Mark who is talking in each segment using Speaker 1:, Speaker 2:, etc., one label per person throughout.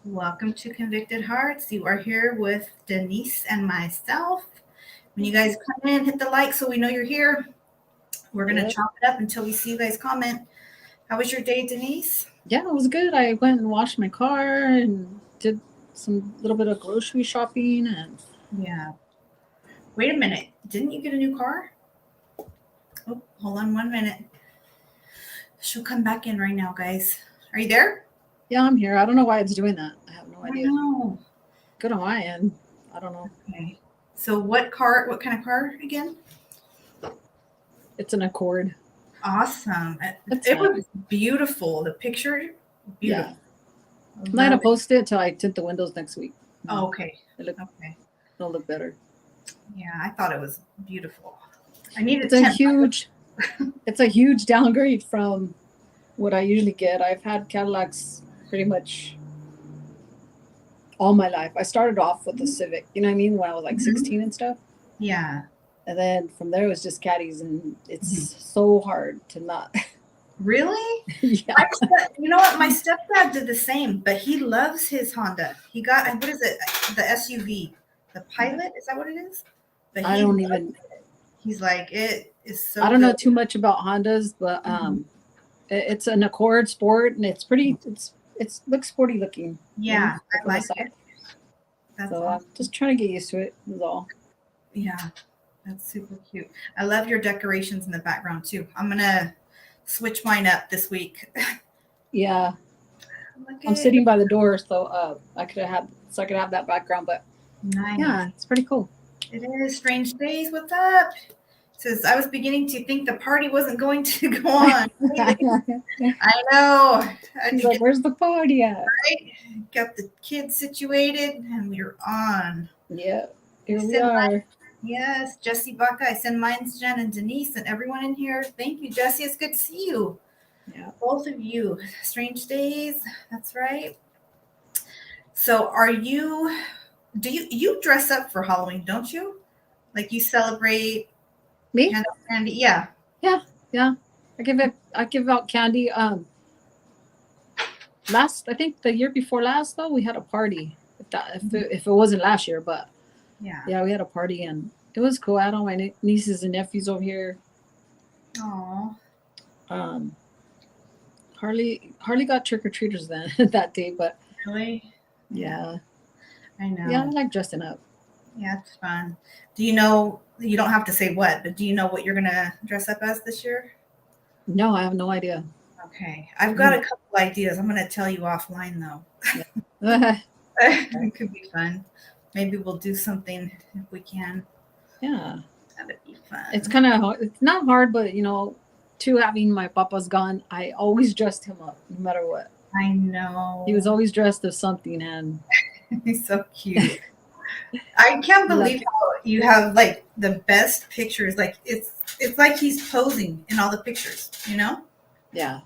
Speaker 1: Welcome to Convicted Hearts. You are here with Denise and myself. When you guys come in, hit the like so we know you're here. We're going to
Speaker 2: Yeah,
Speaker 1: chop it up until we see you guys comment. How was your day, Denise?
Speaker 2: yeah, it was good. I went and washed my car and did some little bit of grocery shopping and
Speaker 1: Yeah. Wait a minute. Didn't you get a new car? Oh, hold on 1 minute. She'll come back in right now, guys. Are you there?
Speaker 2: yeah, I'm here. I don't know why it's doing that. I have no
Speaker 1: I
Speaker 2: idea.
Speaker 1: know.
Speaker 2: Good on my end. I don't know.
Speaker 1: Okay. So what car, what kind of car again?
Speaker 2: It's an Accord.
Speaker 1: Awesome.
Speaker 2: It's
Speaker 1: It
Speaker 2: fine.
Speaker 1: was beautiful. The picture, beautiful.
Speaker 2: Yeah.
Speaker 1: I
Speaker 2: I'm not gonna
Speaker 1: love it.
Speaker 2: post it until I tint the windows next week.
Speaker 1: Oh, okay.
Speaker 2: It
Speaker 1: Okay.
Speaker 2: will look better.
Speaker 1: Yeah, I thought it was beautiful. I need to
Speaker 2: It's a
Speaker 1: temp.
Speaker 2: huge it's a huge downgrade from what I usually get. I've had Cadillacs pretty much all my life. I started off with the Civic, you know what I mean, when I was like
Speaker 1: Mhm.
Speaker 2: 16 and stuff.
Speaker 1: Yeah.
Speaker 2: And then from there it was just caddies, and
Speaker 1: Mhm.
Speaker 2: it's so hard to not.
Speaker 1: Really?
Speaker 2: Yeah,
Speaker 1: You know what? My stepdad did the same, but he loves his Honda. He got, what is it? The SUV, the
Speaker 2: yeah.
Speaker 1: Pilot. Is that what it is? But
Speaker 2: I
Speaker 1: he
Speaker 2: don't
Speaker 1: loves
Speaker 2: even.
Speaker 1: it. He's like, it is
Speaker 2: I
Speaker 1: so
Speaker 2: don't know
Speaker 1: good.
Speaker 2: too much about Hondas, but
Speaker 1: Mhm.
Speaker 2: it's an Accord Sport, and it's pretty. It's looks sporty looking, you know,
Speaker 1: Yeah, I
Speaker 2: from the
Speaker 1: like
Speaker 2: side.
Speaker 1: it. That's
Speaker 2: So I'm
Speaker 1: awesome.
Speaker 2: just trying to get used to it. Is all.
Speaker 1: Yeah, that's super cute. I love your decorations in the background too. I'm gonna switch mine up this week.
Speaker 2: Yeah,
Speaker 1: Look
Speaker 2: I'm
Speaker 1: at it.
Speaker 2: sitting by the door, so I could have that background. But
Speaker 1: Nice.
Speaker 2: yeah, it's pretty cool.
Speaker 1: It is Strange Days. What's up? Says I was beginning to think the party wasn't going to go on. I know. I had
Speaker 2: He's
Speaker 1: to
Speaker 2: like,
Speaker 1: get
Speaker 2: "Where's the party at?"
Speaker 1: right, got the kids situated, and we're on.
Speaker 2: Yeah,
Speaker 1: I
Speaker 2: here we
Speaker 1: send mine.
Speaker 2: are.
Speaker 1: Yes, Jesse Baca. I send mine to Jen and Denise and everyone in here. Thank you, Jesse. It's good to see you.
Speaker 2: Yeah.
Speaker 1: Both of you. Strange Days. That's right. So, are you? Do you dress up for Halloween? Don't you? Like you celebrate,
Speaker 2: Me?
Speaker 1: hand out candy? Yeah.
Speaker 2: Yeah, yeah. I give out candy. Last I think the year before last though we had a party. If it wasn't last year, but
Speaker 1: Yeah.
Speaker 2: yeah, we had a party and it was cool. I had all my nieces and nephews over here.
Speaker 1: Oh,
Speaker 2: Um, hardly got trick or treaters then that day, but
Speaker 1: really? Yeah,
Speaker 2: yeah,
Speaker 1: I
Speaker 2: yeah, I
Speaker 1: know.
Speaker 2: like dressing up.
Speaker 1: Yeah, it's fun. Do you know, you don't have to say what, but do you know what you're gonna dress up as this year?
Speaker 2: No, I have no idea.
Speaker 1: Okay. I've got
Speaker 2: Mm,
Speaker 1: a couple ideas. I'm gonna tell you offline though.
Speaker 2: yeah,
Speaker 1: It could be fun. Maybe we'll do something if we can.
Speaker 2: yeah.
Speaker 1: That'd be
Speaker 2: It's
Speaker 1: fun.
Speaker 2: kind of it's not hard, but you know, too having my papa's gone, I always dressed him up no matter what.
Speaker 1: I
Speaker 2: He was
Speaker 1: know.
Speaker 2: always dressed as something, and
Speaker 1: He's so cute. I can't believe
Speaker 2: like
Speaker 1: how you have like the best pictures. Like it's like he's posing in all the pictures, you know?
Speaker 2: yeah,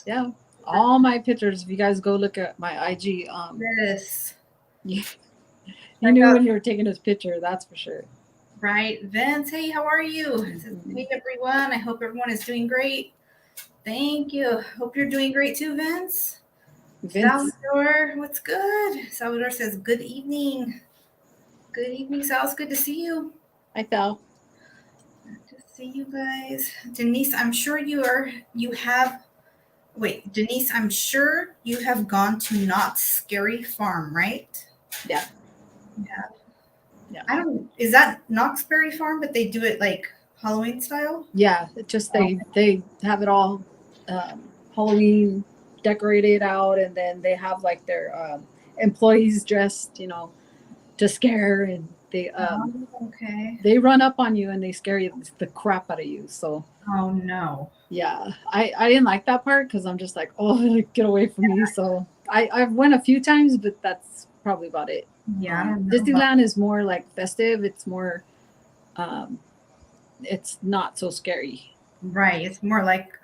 Speaker 2: yeah. All my pictures, if you guys go look at my IG,
Speaker 1: Yes.
Speaker 2: you, you
Speaker 1: Check
Speaker 2: knew
Speaker 1: out
Speaker 2: when you were taking this picture, that's for sure.
Speaker 1: right. Vince, hey, how are you? It says,
Speaker 2: Mhm.
Speaker 1: hey everyone. I hope everyone is doing great. Thank you. Hope you're doing great too, Vince.
Speaker 2: Vince,
Speaker 1: Salvador, what's good? Salvador says, good evening. Good evening, Sal. It's good to see you.
Speaker 2: I fell.
Speaker 1: Good to see you guys. Denise, I'm sure you have wait, Denise, I'm sure you have gone to Knott's Scary Farm, right?
Speaker 2: Yeah,
Speaker 1: Yeah.
Speaker 2: yeah,
Speaker 1: I don't is that Knott's Berry Farm, but they do it like Halloween style?
Speaker 2: yeah. It just
Speaker 1: Oh,
Speaker 2: they have it all Halloween decorated out, and then they have like their employees dressed, you know, to scare, and
Speaker 1: okay.
Speaker 2: they run up on you and they scare you the crap out of you. So
Speaker 1: Oh no.
Speaker 2: yeah, I didn't like that part because I'm just like, oh, like, get away from me. So I've went a few times, but that's probably about it.
Speaker 1: Yeah, I don't know about
Speaker 2: Disneyland is more like festive. It's more, um, it's not so scary.
Speaker 1: right. It's more like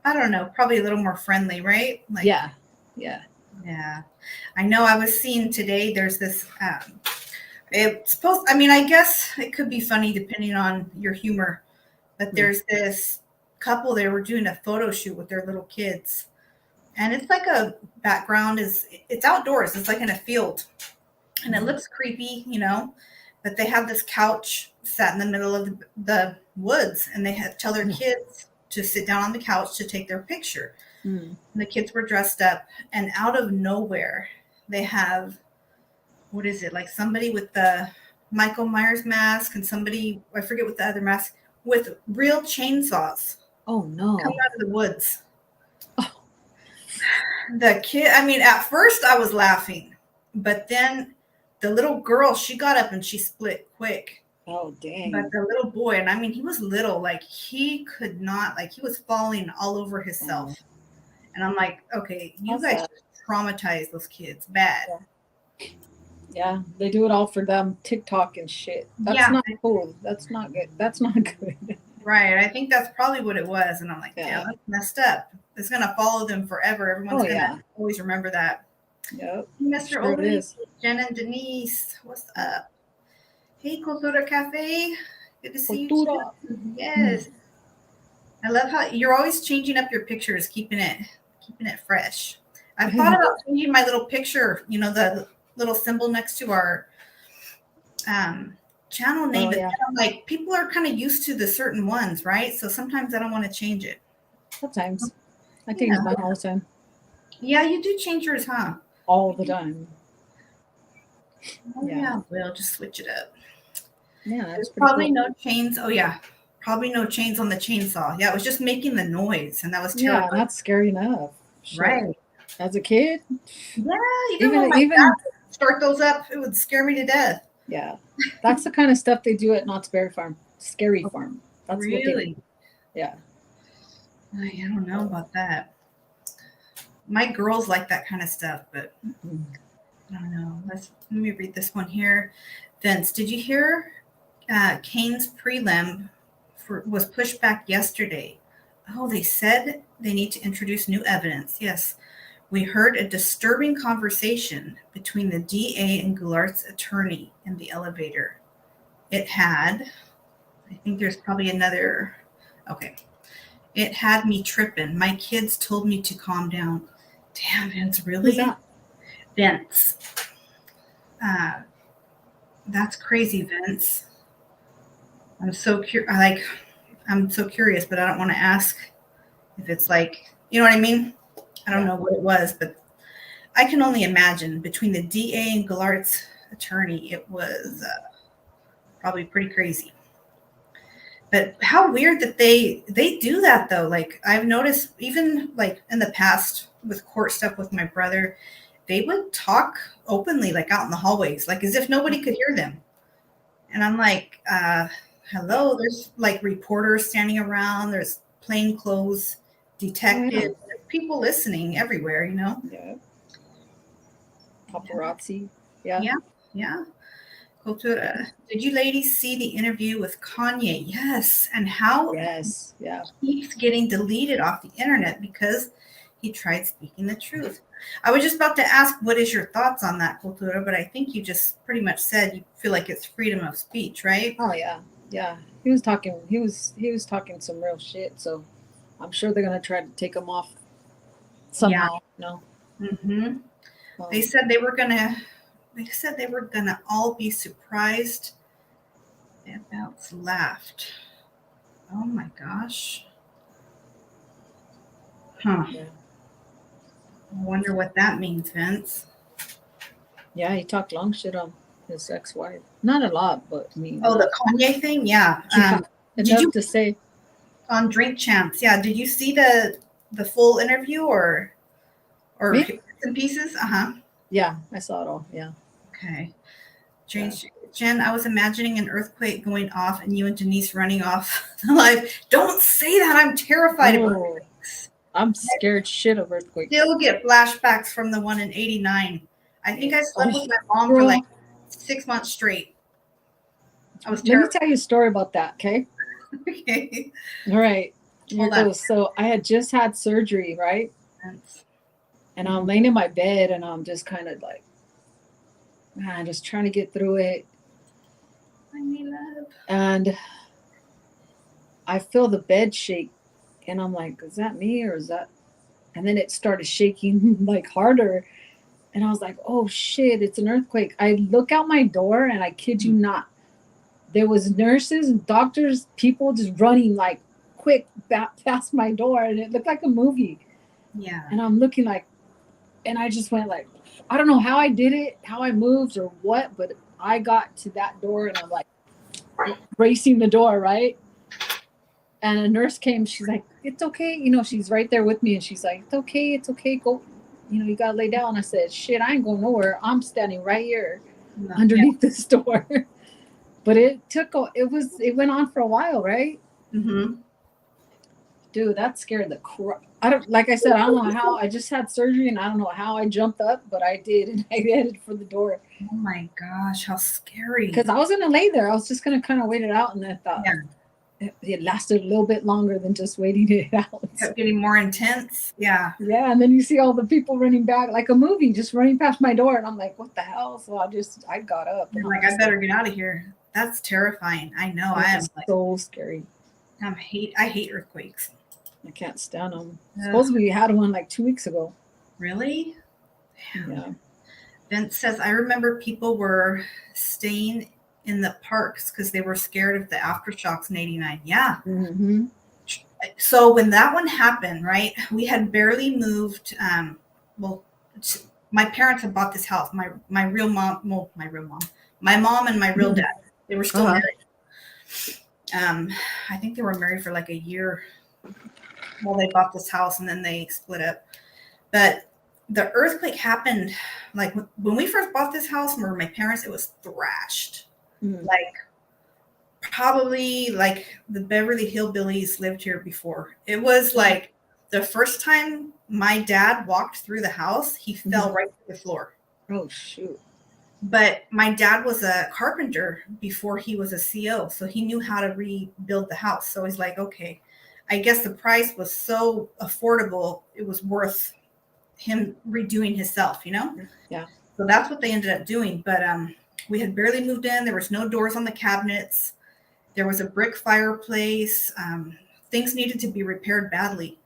Speaker 1: I don't know, probably a little more friendly, right? Like
Speaker 2: Yeah, yeah.
Speaker 1: yeah. I know I was seeing today there's this it's supposed I mean, I guess it could be funny depending on your humor, but
Speaker 2: Mm.
Speaker 1: there's this couple they were doing a photo shoot with their little kids and it's like a background is it's outdoors. It's like in a field, and it
Speaker 2: Mhm.
Speaker 1: looks creepy, But they have this couch sat in the middle of the woods, and they had tell their
Speaker 2: Yeah.
Speaker 1: kids to sit down on the couch to take their picture.
Speaker 2: Mm.
Speaker 1: And the kids were dressed up, and out of nowhere, they have what is it like somebody with the Michael Myers mask and somebody I forget what the other mask with real chainsaws
Speaker 2: Oh
Speaker 1: coming
Speaker 2: no.
Speaker 1: out of the woods.
Speaker 2: Oh,
Speaker 1: The kid, I mean, at first I was laughing, but then the little girl, she got up and she split quick.
Speaker 2: oh
Speaker 1: But
Speaker 2: dang.
Speaker 1: the little boy, and I mean, he was little, like he could not, like he was falling all over
Speaker 2: Oh,
Speaker 1: himself. And I'm like, okay, you
Speaker 2: how's
Speaker 1: guys
Speaker 2: that?
Speaker 1: just traumatized those kids bad.
Speaker 2: Yeah. Yeah, they do it all for them TikTok and shit. That's
Speaker 1: Yeah,
Speaker 2: not cool. That's not good. That's not good.
Speaker 1: right. I think that's probably what it was. And I'm like, damn,
Speaker 2: Yeah.
Speaker 1: that's messed up. It's going to follow them forever. Everyone's
Speaker 2: Oh
Speaker 1: going to
Speaker 2: yeah.
Speaker 1: always remember that.
Speaker 2: Yep.
Speaker 1: Mr.
Speaker 2: Sure it
Speaker 1: Oli,
Speaker 2: is.
Speaker 1: Jen and Denise, what's up? Hey, Cultura Cafe. Good to see you too.
Speaker 2: Cultura. Mm.
Speaker 1: Yes. I love how you're always changing up your pictures, keeping it fresh. I've thought about changing my little picture, the little symbol next to our um, channel name,
Speaker 2: Oh
Speaker 1: but
Speaker 2: yeah.
Speaker 1: then I'm like, people are kind of used to the certain ones, right? So sometimes I don't want to change it.
Speaker 2: Sometimes I
Speaker 1: Yeah.
Speaker 2: change mine all the time.
Speaker 1: Yeah, you do change yours, huh?
Speaker 2: All the time.
Speaker 1: Oh
Speaker 2: Yeah.
Speaker 1: yeah, we'll just switch it up.
Speaker 2: Yeah,
Speaker 1: There's
Speaker 2: that's pretty
Speaker 1: probably
Speaker 2: cool.
Speaker 1: no chains. Oh yeah, probably no chains on the chainsaw. Yeah, it was just making the noise, and that was
Speaker 2: Yeah,
Speaker 1: terrifying.
Speaker 2: that's scary enough. Shit.
Speaker 1: Right.
Speaker 2: As a kid,
Speaker 1: Yeah, even when
Speaker 2: even
Speaker 1: my
Speaker 2: even
Speaker 1: dad would start those up, it would scare me to death.
Speaker 2: yeah, that's the kind of stuff they do at Knott's Berry Farm. Scary
Speaker 1: Oh,
Speaker 2: Farm. That's what they do.
Speaker 1: really?
Speaker 2: Yeah.
Speaker 1: I don't know about that. My girls like that kind of stuff, but
Speaker 2: Mm.
Speaker 1: I don't know. Let me read this one here. Vince, did you hear Kane's prelim was pushed back yesterday? Oh, they said they need to introduce new evidence. Yes, we heard a disturbing conversation between the DA and Goulart's attorney in the elevator. It had, I think there's probably another, okay. It had me tripping. My kids told me to calm down. Damn, Vince,
Speaker 2: Who's
Speaker 1: really?
Speaker 2: that?
Speaker 1: Vince. Uh, that's crazy, Vince. I'm so I'm so curious, but I don't want to ask if it's like, you know what I mean? I don't
Speaker 2: Yeah.
Speaker 1: know what it was, but I can only imagine between the DA and Goulart's attorney, it was probably pretty crazy. But how weird that they do that though. Like I've noticed even like in the past with court stuff with my brother, they would talk openly like out in the hallways, like as if nobody could hear them. And I'm like,
Speaker 2: Yeah.
Speaker 1: hello, there's like reporters standing around, there's plainclothes
Speaker 2: Oh yeah.
Speaker 1: detectives, people listening everywhere.
Speaker 2: Yeah. Paparazzi. Yeah.
Speaker 1: Yeah, yeah. Cultura. Did you ladies see the interview with Kanye? Yes. And how
Speaker 2: Yes. Yeah.
Speaker 1: keeps getting deleted off the internet because he tried speaking the truth. I was just about to ask, what is your thoughts on that, Cultura? But I think you just pretty much said you feel like it's freedom of speech, right?
Speaker 2: Oh yeah. Yeah. He was talking. He was talking some real shit. So I'm sure they're gonna try to take him off
Speaker 1: Yeah.
Speaker 2: somehow. No.
Speaker 1: Hmm. They
Speaker 2: Um,
Speaker 1: said they were gonna. They said they were gonna all be surprised. Abouts laughed. Oh my gosh. Huh.
Speaker 2: yeah.
Speaker 1: I wonder what that means, Vince.
Speaker 2: Yeah. He talked long shit on his ex-wife. Not a lot, but I mean
Speaker 1: Oh,
Speaker 2: enough.
Speaker 1: the Kanye thing. Yeah.
Speaker 2: Yeah.
Speaker 1: Did
Speaker 2: Enough
Speaker 1: you
Speaker 2: to say.
Speaker 1: on Drink Champs? Yeah. Did you see the full interview or
Speaker 2: Me?
Speaker 1: bits and pieces? Uh huh.
Speaker 2: Yeah. I saw it all. Yeah.
Speaker 1: Okay.
Speaker 2: Yeah.
Speaker 1: Jen, I was imagining an earthquake going off and you and Denise running off the live. Don't say that. I'm terrified of
Speaker 2: Oh,
Speaker 1: earthquakes.
Speaker 2: I'm scared shit of earthquakes.
Speaker 1: Still get flashbacks from the one in '89. I think
Speaker 2: Yeah.
Speaker 1: I slept
Speaker 2: Oh,
Speaker 1: with my mom for like
Speaker 2: girl.
Speaker 1: 6 months straight. I was
Speaker 2: Let me
Speaker 1: terrified.
Speaker 2: tell you a story about that. Okay.
Speaker 1: Okay.
Speaker 2: All right. Here
Speaker 1: Hold on.
Speaker 2: goes. So I had just had surgery, right? And I'm laying in my bed and I'm just kind of like, man, just trying to get through it.
Speaker 1: I need love.
Speaker 2: And I feel the bed shake. And I'm like, is that me or is that and then it started shaking like harder. And I was like, oh shit, it's an earthquake. I look out my door and I kid you not, there was nurses and doctors, people just running like quick past my door, and it looked like a movie.
Speaker 1: Yeah.
Speaker 2: And I'm looking like, and I just went like, I don't know how I did it, how I moved or what, but I got to that door and I'm like racing the door, right? And a nurse came, she's like, it's okay. You know, she's right there with me and she's like, it's okay, go, you know, you gotta lay down. I said, shit, I ain't going nowhere. I'm standing right here
Speaker 1: No,
Speaker 2: underneath this door. But it went on for a while, right?
Speaker 1: Mm-hmm.
Speaker 2: Dude, that scared the crap. I don't, like I said, I don't know how. I just had surgery and I don't know how I jumped up, but I did, and I headed for the door
Speaker 1: Oh my gosh, how scary.
Speaker 2: because I was gonna lay there. I was just gonna kind of wait it out, and I thought it lasted a little bit longer than just waiting it out.
Speaker 1: Kept getting more intense. Yeah.
Speaker 2: Yeah, and then you see all the people running back like a movie, just running past my door, and I'm like, what the hell? So I got up.
Speaker 1: You're like, I better get out of here. That's terrifying. I know. I am like,
Speaker 2: so scary.
Speaker 1: I hate earthquakes.
Speaker 2: I can't stand them.
Speaker 1: Ugh.
Speaker 2: Supposedly we had one like 2 weeks ago.
Speaker 1: Really?
Speaker 2: Yeah.
Speaker 1: Vince says, I remember people were staying in the parks because they were scared of the aftershocks in '89. Yeah.
Speaker 2: Mm-hmm.
Speaker 1: So when that one happened, right, we had barely moved. My parents had bought this house. My real mom, well, my real mom, my mom and my real dad, they were still married. I think they were married for like a year while they bought this house, and then they split up. But the earthquake happened like when we first bought this house for my parents, it was thrashed. Like probably like the Beverly Hillbillies lived here before. It was like the first time my dad walked through the house, he fell right to the floor.
Speaker 2: Oh shoot.
Speaker 1: But my dad was a carpenter before he was a CO, so he knew how to rebuild the house. So he's like, okay, I guess the price was so affordable, it was worth him redoing himself, you know?
Speaker 2: Yeah.
Speaker 1: So that's what they ended up doing. But we had barely moved in. There was no doors on the cabinets. There was a brick fireplace. Things needed to be repaired badly.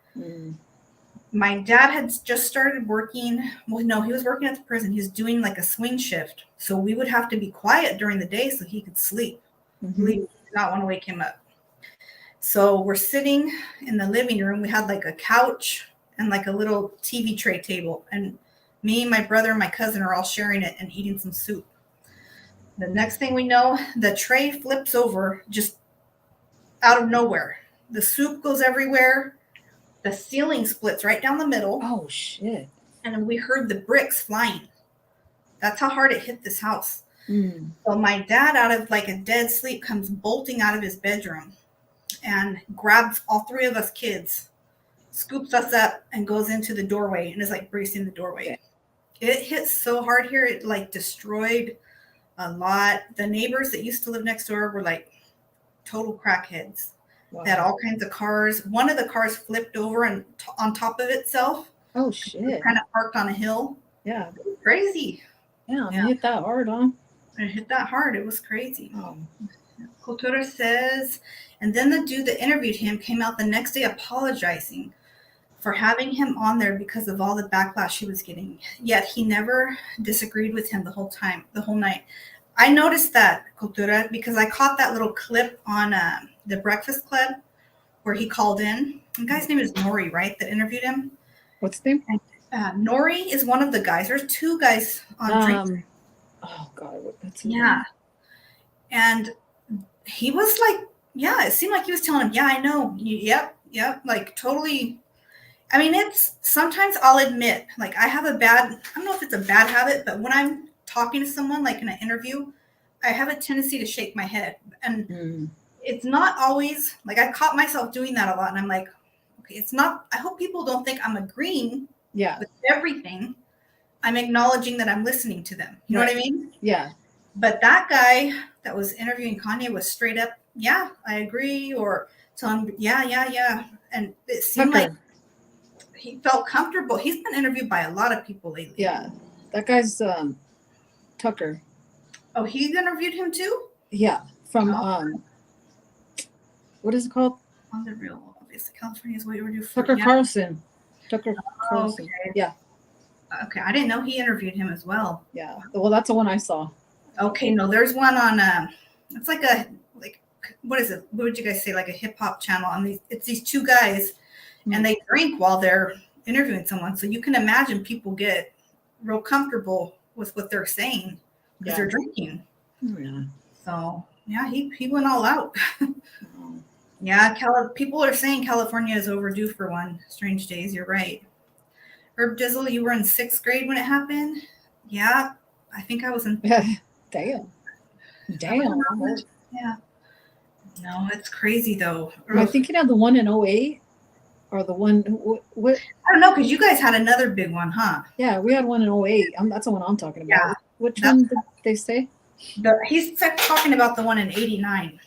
Speaker 1: My dad had just started working. Well, no, he was working at the prison. He was doing like a swing shift. So we would have to be quiet during the day so he could sleep. We did not want to wake him up. So we're sitting in the living room. We had like a couch and like a little TV tray table. And me, my brother, and my cousin are all sharing it and eating some soup. The next thing we know, the tray flips over just out of nowhere. The soup goes everywhere. The ceiling splits right down the middle.
Speaker 2: Oh shit.
Speaker 1: And then we heard the bricks flying. That's how hard it hit this house. So my dad, out of like a dead sleep, comes bolting out of his bedroom and grabs all three of us kids, scoops us up, and goes into the doorway and is like bracing the doorway. It hit so hard here, it like destroyed a lot. The neighbors that used to live next door were like total crackheads. Wow. They had all kinds of cars. One of the cars flipped over and on top of itself.
Speaker 2: Oh shit!
Speaker 1: It kind of parked on a hill.
Speaker 2: Yeah,
Speaker 1: it was crazy.
Speaker 2: Yeah, it hit that hard, huh?
Speaker 1: It hit that hard. It was crazy. Cultura says, and then the dude that interviewed him came out the next day apologizing for having him on there because of all the backlash he was getting. Yet he never disagreed with him the whole night. I noticed that, Cultura, because I caught that little clip on the Breakfast Club where he called in. The guy's name is Nori, right, that interviewed him?
Speaker 2: What's his name?
Speaker 1: Nori is one of the guys. There's two guys on Drink.
Speaker 2: Oh, God. What's
Speaker 1: his name? And he was like, yeah, it seemed like he was telling him, yeah, I know. Yep, like totally. I mean, it's sometimes I'll admit, like I don't know if it's a bad habit, but when I'm talking to someone like in an interview, I have a tendency to shake my head. And it's not always, like I caught myself doing that a lot. And I'm like, okay, it's not, I hope people don't think I'm agreeing with everything. I'm acknowledging that I'm listening to them. You know what I mean?
Speaker 2: Yeah.
Speaker 1: But that guy that was interviewing Kanye was straight up, yeah, I agree. Or telling him, yeah. And it seemed like he felt comfortable. He's been interviewed by a lot of people lately.
Speaker 2: Yeah. That guy's Tucker.
Speaker 1: Oh, he's interviewed him too?
Speaker 2: Yeah. From what is it called?
Speaker 1: On the Real, obviously. California's way overdue for
Speaker 2: Tucker Carlson. Tucker
Speaker 1: Okay.
Speaker 2: Carlson. Yeah,
Speaker 1: Okay. I didn't know he interviewed him as well.
Speaker 2: yeah. Well, that's the one I saw.
Speaker 1: Okay. No, there's one on, it's like, what is it? What would you guys say? Like a hip hop channel. And it's these two guys and they drink while they're interviewing someone. So you can imagine people get real comfortable with what they're saying because they're drinking.
Speaker 2: Yeah.
Speaker 1: So yeah, he went all out.
Speaker 2: Oh.
Speaker 1: Yeah, people are saying California is overdue for one. Strange days. You're right. Herb Dizzle, you were in 6th grade when it happened. Yeah, I think I was in.
Speaker 2: Damn.
Speaker 1: Yeah. No, it's crazy though.
Speaker 2: Am I thinking of the one in 08? Or the one, what?
Speaker 1: I don't know, because you guys had another big one, huh?
Speaker 2: Yeah, we had one in 08. That's the one I'm talking about.
Speaker 1: Yeah,
Speaker 2: Which one did they say?
Speaker 1: He's talking about the one in 89.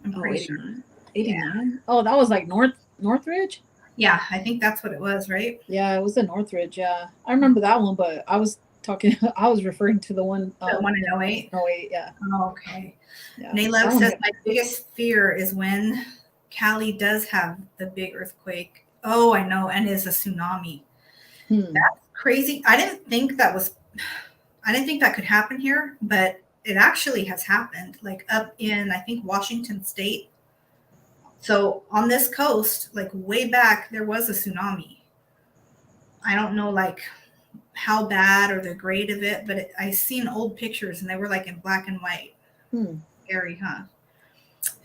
Speaker 1: I'm pretty sure.
Speaker 2: 89? Yeah. Oh, that was like Northridge?
Speaker 1: Yeah, I think that's what it was, right?
Speaker 2: Yeah, it was in Northridge. Yeah, I remember that one, but I was referring to the one.
Speaker 1: The one in 08?
Speaker 2: 08, yeah.
Speaker 1: Oh, okay.
Speaker 2: Yeah.
Speaker 1: Naylev says, my biggest fear is when Cali does have the big earthquake. Oh, I know, and is a tsunami. That's crazy. I didn't think that could happen here, but it actually has happened, like up in, I think, Washington State. So on this coast, like way back, there was a tsunami. I don't know, like, how bad or the grade of it, but I seen old pictures and they were like in black and white. Scary, huh?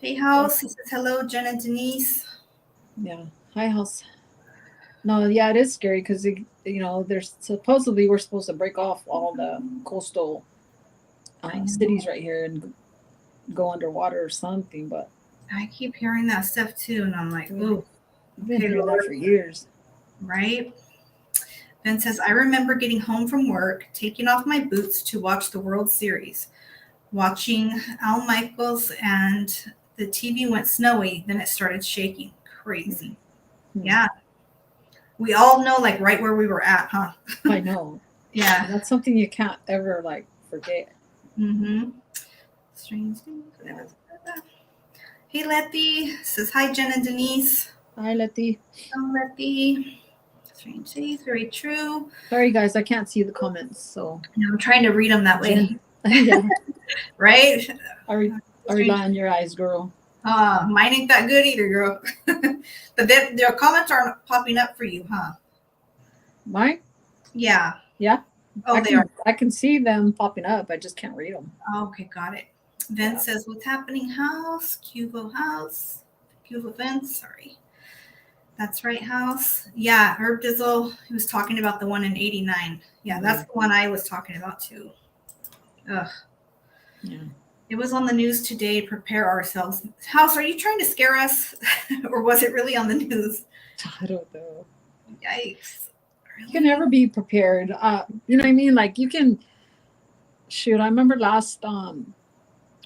Speaker 1: Hey, House. He says, hello, Jen and Denise.
Speaker 2: Yeah. Hi, House. No, yeah, it is scary because, there's supposedly we're supposed to break off all the coastal cities right here and go underwater or something, but
Speaker 1: I keep hearing that stuff too, and I'm like, ooh.
Speaker 2: I've been hearing that for years.
Speaker 1: Right? Ben says, I remember getting home from work, taking off my boots to watch the World Series, watching Al Michaels, and the TV went snowy, then it started shaking. Crazy. Yeah. We all know, like, right where we were at, huh?
Speaker 2: I know.
Speaker 1: Yeah.
Speaker 2: That's something you can't ever, like, forget.
Speaker 1: Strange things. Hey, Letty. Says, hi, Jen and Denise.
Speaker 2: Hi, Letty.
Speaker 1: Oh, Letty. Strange days. Very true.
Speaker 2: Sorry, guys. I can't see the comments, so.
Speaker 1: I'm trying to read them that way.
Speaker 2: Yeah.
Speaker 1: Right?
Speaker 2: I rely on your eyes, girl.
Speaker 1: Mine ain't that good either, girl. But their comments aren't popping up for you, huh?
Speaker 2: Mine?
Speaker 1: Yeah.
Speaker 2: Yeah.
Speaker 1: Oh, they are.
Speaker 2: I can see them popping up. I just can't read them.
Speaker 1: Okay, got it. Vince says, what's happening, House? Cuvo House. Cuvo Vince, sorry. That's right, House. Yeah, Herb Dizzle, he was talking about the one in 89. Yeah, that's the one I was talking about too. Ugh. Yeah. It was on the news today. Prepare ourselves. House, are you trying to scare us? Or was it really on the news?
Speaker 2: I don't know.
Speaker 1: Yikes.
Speaker 2: Really? You can never be prepared. You know what I mean? Like you can shoot. I remember last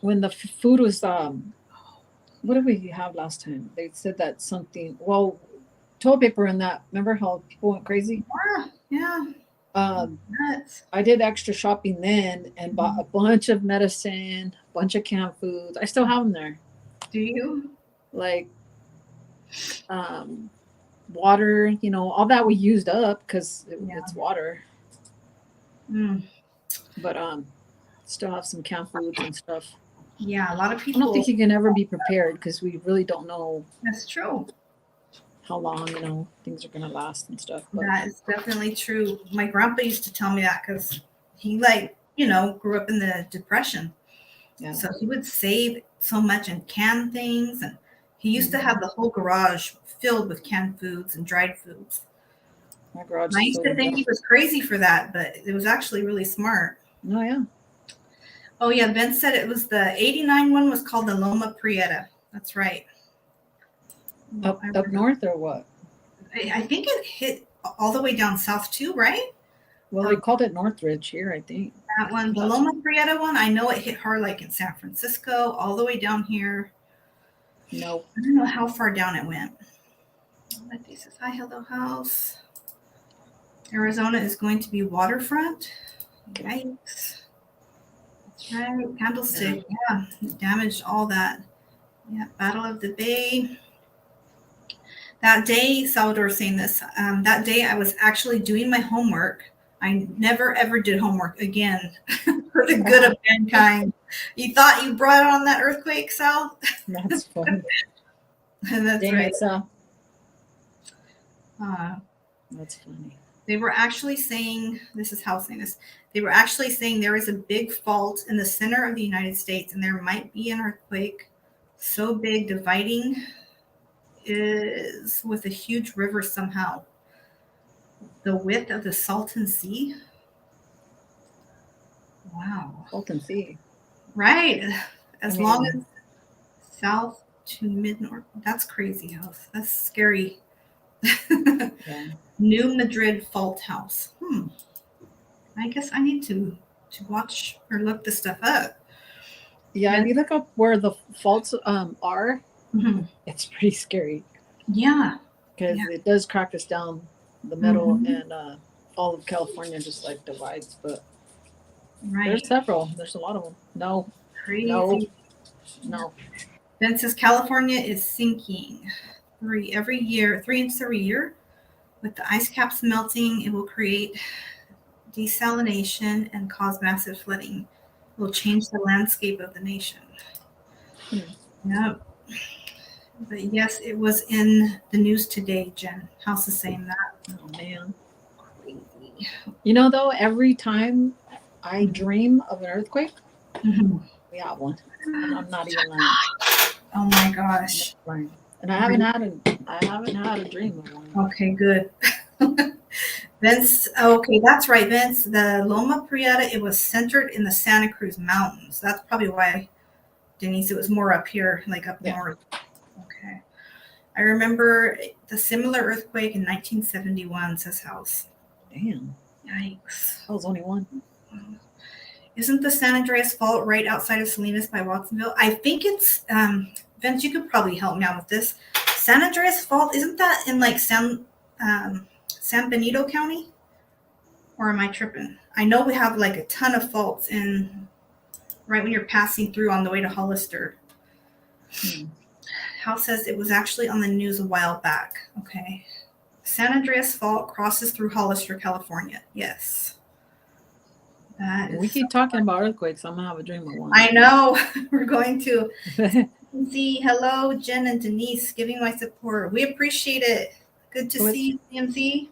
Speaker 2: when the food was what did we have last time? They said that something toilet paper and that. Remember how people went crazy?
Speaker 1: Yeah.
Speaker 2: Nuts. I did extra shopping then and bought a bunch of medicine, a bunch of canned foods. I still have them there.
Speaker 1: Do you?
Speaker 2: Like water, all that we used up because it's water. But still have some canned foods and stuff.
Speaker 1: Yeah, a lot of people.
Speaker 2: I don't think you can ever be prepared because we really don't know.
Speaker 1: That's true.
Speaker 2: How long, things are going to last and stuff.
Speaker 1: But that is definitely true. My grandpa used to tell me that because he, grew up in the Depression. Yeah. So he would save so much and can things. And he used to have the whole garage filled with canned foods and dried foods.
Speaker 2: My garage.
Speaker 1: I used to think he was crazy for that, but it was actually really smart.
Speaker 2: Oh, yeah.
Speaker 1: Oh, yeah. Ben said it was the 89 one was called the Loma Prieta. That's right.
Speaker 2: Up north or what?
Speaker 1: I think it hit all the way down south too, right?
Speaker 2: Well, they called it Northridge here, I think.
Speaker 1: That one, the Loma Prieta one, I know it hit hard like in San Francisco, all the way down here.
Speaker 2: Nope.
Speaker 1: I don't know how far down it went. Letty says, hi, hello, House. Arizona is going to be waterfront. Yikes. That's right. Candlestick. Yeah. Damaged all that. Yeah. Battle of the Bay. That day, Salvador was saying this. That day, I was actually doing my homework. I never ever did homework again for the good of mankind. You thought you brought on that earthquake, Sal?
Speaker 2: That's funny.
Speaker 1: That's
Speaker 2: Dang
Speaker 1: right.
Speaker 2: it, Sal.
Speaker 1: Uh,
Speaker 2: That's funny.
Speaker 1: they were actually saying, this is how saying this. They were actually saying there is a big fault in the center of the United States, and there might be an earthquake so big dividing is with a huge river somehow. The width of the Salton Sea. Wow.
Speaker 2: Salton Sea.
Speaker 1: Right. As long
Speaker 2: mean-
Speaker 1: as south to mid north. That's crazy house. That's scary.
Speaker 2: Yeah.
Speaker 1: New Madrid Fault House. I guess I need to watch or look this stuff up.
Speaker 2: Yeah, if you look up where the faults are,
Speaker 1: Mhm.
Speaker 2: it's pretty scary
Speaker 1: Yeah.
Speaker 2: because
Speaker 1: Yeah.
Speaker 2: it does crack us down the middle,
Speaker 1: Mhm.
Speaker 2: and all of California just like divides. But
Speaker 1: Right.
Speaker 2: there's several. There's a lot of them. No,
Speaker 1: Crazy.
Speaker 2: no.
Speaker 1: Then says California is sinking 3 inches every year. With the ice caps melting, it will create desalination and cause massive flooding. It will change the landscape of the nation. Yep. But yes, it was in the news today, Jen. House is saying that.
Speaker 2: Oh man.
Speaker 1: Crazy.
Speaker 2: You know though, every time I dream of an earthquake,
Speaker 1: Mhm.
Speaker 2: we have one. And I'm not even lying.
Speaker 1: Oh my gosh.
Speaker 2: And I haven't had a dream of one.
Speaker 1: Okay, good. Vince, okay, that's right, Vince. The Loma Prieta, it was centered in the Santa Cruz Mountains. That's probably why, Denise, it was more up here, like up north. Okay. I remember the similar earthquake in 1971, says House.
Speaker 2: Damn.
Speaker 1: Yikes.
Speaker 2: That was only one.
Speaker 1: Isn't the San Andreas Fault right outside of Salinas by Watsonville? I think it's, Vince, you could probably help me out with this. San Andreas Fault, isn't that in like San Benito County? Or am I tripping? I know we have like a ton of faults in right when you're passing through on the way to Hollister. House says it was actually on the news a while back. Okay. San Andreas Fault crosses through Hollister, California. Yes.
Speaker 2: We keep talking about earthquakes. I'm gonna have a dream of one.
Speaker 1: I know. We're going to see. Hello, Jen and Denise, giving my support. We appreciate it. Good to see you, CMZ.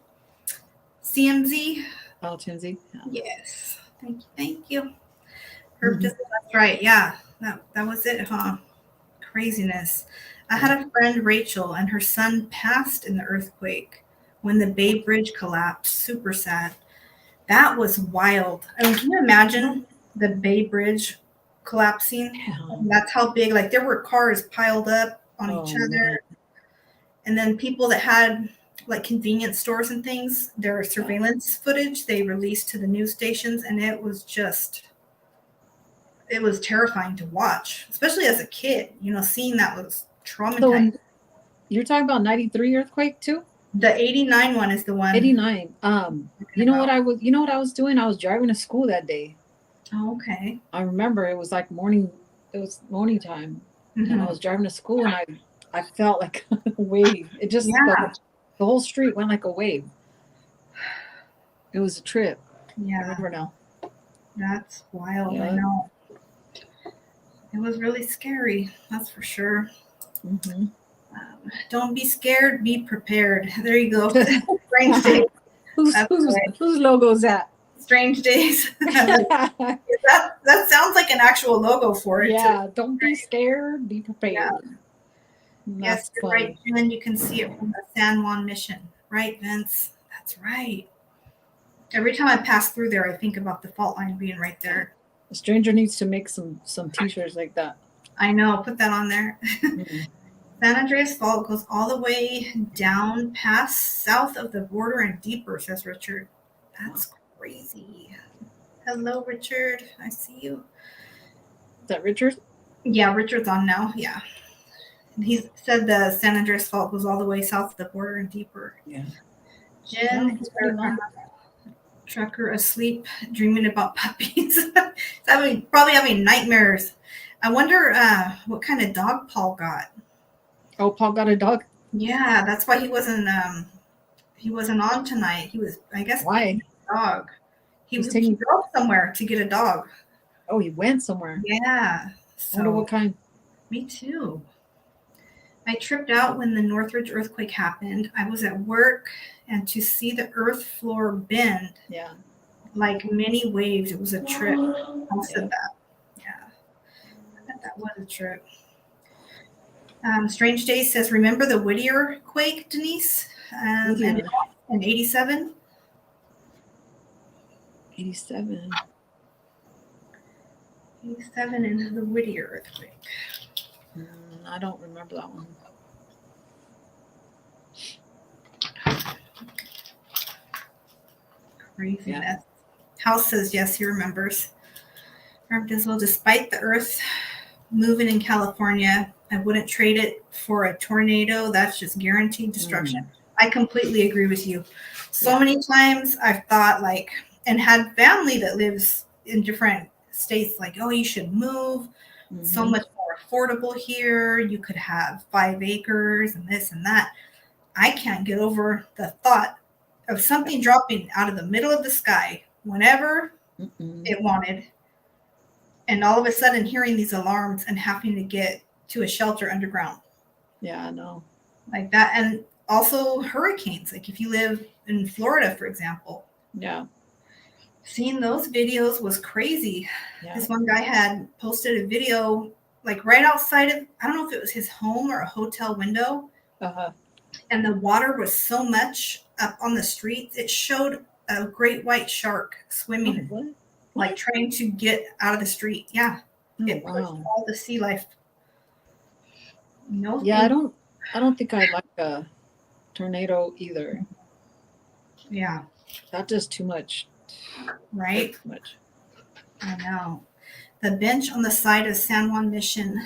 Speaker 1: CMZ.
Speaker 2: Oh, Chinzy.
Speaker 1: Yeah. Yes. Thank you. Thank you. That's right. Yeah. That was it, huh? Craziness. I had a friend, Rachel, and her son passed in the earthquake when the Bay Bridge collapsed. Super sad. That was wild. I mean, can you imagine the Bay Bridge collapsing?
Speaker 2: Yeah.
Speaker 1: That's how big, like there were cars piled up on each other.
Speaker 2: Man.
Speaker 1: And then people that had like convenience stores and things, their surveillance footage they released to the news stations, and it was terrifying to watch, especially as a kid. Seeing that was traumatizing.
Speaker 2: So you're talking about 93 earthquake too?
Speaker 1: The 89 one is the one.
Speaker 2: 89. You know what I was doing? I was driving to school that day.
Speaker 1: Oh, okay.
Speaker 2: I remember it was like morning. It was morning time, and I was driving to school, and I felt like a wave. It just the whole street went like a wave. It was a trip.
Speaker 1: Yeah.
Speaker 2: I remember now.
Speaker 1: That's wild.
Speaker 2: Yeah.
Speaker 1: I know. It was really scary. That's for sure.
Speaker 2: Mm-hmm.
Speaker 1: Don't be scared. Be prepared. There you go. Strange Days.
Speaker 2: Whose logo is that?
Speaker 1: Strange Days. that sounds like an actual logo for it.
Speaker 2: Yeah. Don't be scared. Be prepared.
Speaker 1: Yeah.
Speaker 2: Yes,
Speaker 1: you're right. And then you can see it from the San Juan Mission. Right, Vince? That's right. Every time I pass through there, I think about the fault line being right there.
Speaker 2: A stranger needs to make some t-shirts like that.
Speaker 1: I know. Put that on there. Mm-hmm. San Andreas Fault goes all the way down past south of the border and deeper, says Richard. That's crazy. Hello, Richard. I see you.
Speaker 2: Is that Richard?
Speaker 1: Yeah, Richard's on now. Yeah. He said the San Andreas Fault goes all the way south of the border and deeper.
Speaker 2: Yeah.
Speaker 1: Jen, trucker asleep, dreaming about puppies. Probably having nightmares. I wonder what kind of dog Paul got.
Speaker 2: Oh, Paul got a dog?
Speaker 1: Yeah, that's why he wasn't on tonight. He was, I guess,
Speaker 2: Why?
Speaker 1: picking a dog.
Speaker 2: He's
Speaker 1: He
Speaker 2: taking.
Speaker 1: drove somewhere to get a dog.
Speaker 2: Oh, he went somewhere.
Speaker 1: Yeah.
Speaker 2: I wonder
Speaker 1: So
Speaker 2: what kind.
Speaker 1: me too. I tripped out when the Northridge earthquake happened. I was at work, and to see the earth floor bend
Speaker 2: Yeah.
Speaker 1: like many waves, it was a trip. I
Speaker 2: Yeah.
Speaker 1: said that. Yeah, I bet that was a trip. Strange Days says, remember the Whittier quake, Denise? And
Speaker 2: Whittier.
Speaker 1: in 87?
Speaker 2: 87.
Speaker 1: 87 and the Whittier earthquake.
Speaker 2: I don't remember that one.
Speaker 1: Craziness.
Speaker 2: Yeah.
Speaker 1: House says, yes, he remembers. Herb Dizzle, despite the earth moving in California, I wouldn't trade it for a tornado. That's just guaranteed destruction. I completely agree with you. So many times I've thought like, and had family that lives in different states, like, oh, you should move. So much more affordable here. You could have 5 acres and this and that. I can't get over the thought of something dropping out of the middle of the sky whenever it wanted, and all of a sudden hearing these alarms and having to get to a shelter underground.
Speaker 2: Yeah, I know.
Speaker 1: Like that. And also hurricanes. Like if you live in Florida, for example.
Speaker 2: Yeah.
Speaker 1: Seeing those videos was crazy.
Speaker 2: Yeah.
Speaker 1: This one guy had posted a video like right outside of, I don't know if it was his home or a hotel window. And the water was so much up on the streets, it showed a great white shark swimming, like trying to get out of the street. Yeah. It pushed all the sea life. No.
Speaker 2: Yeah, I don't think I like a tornado either.
Speaker 1: Yeah.
Speaker 2: That's just too much.
Speaker 1: Right?
Speaker 2: Too much.
Speaker 1: I know. The bench on the side of San Juan Mission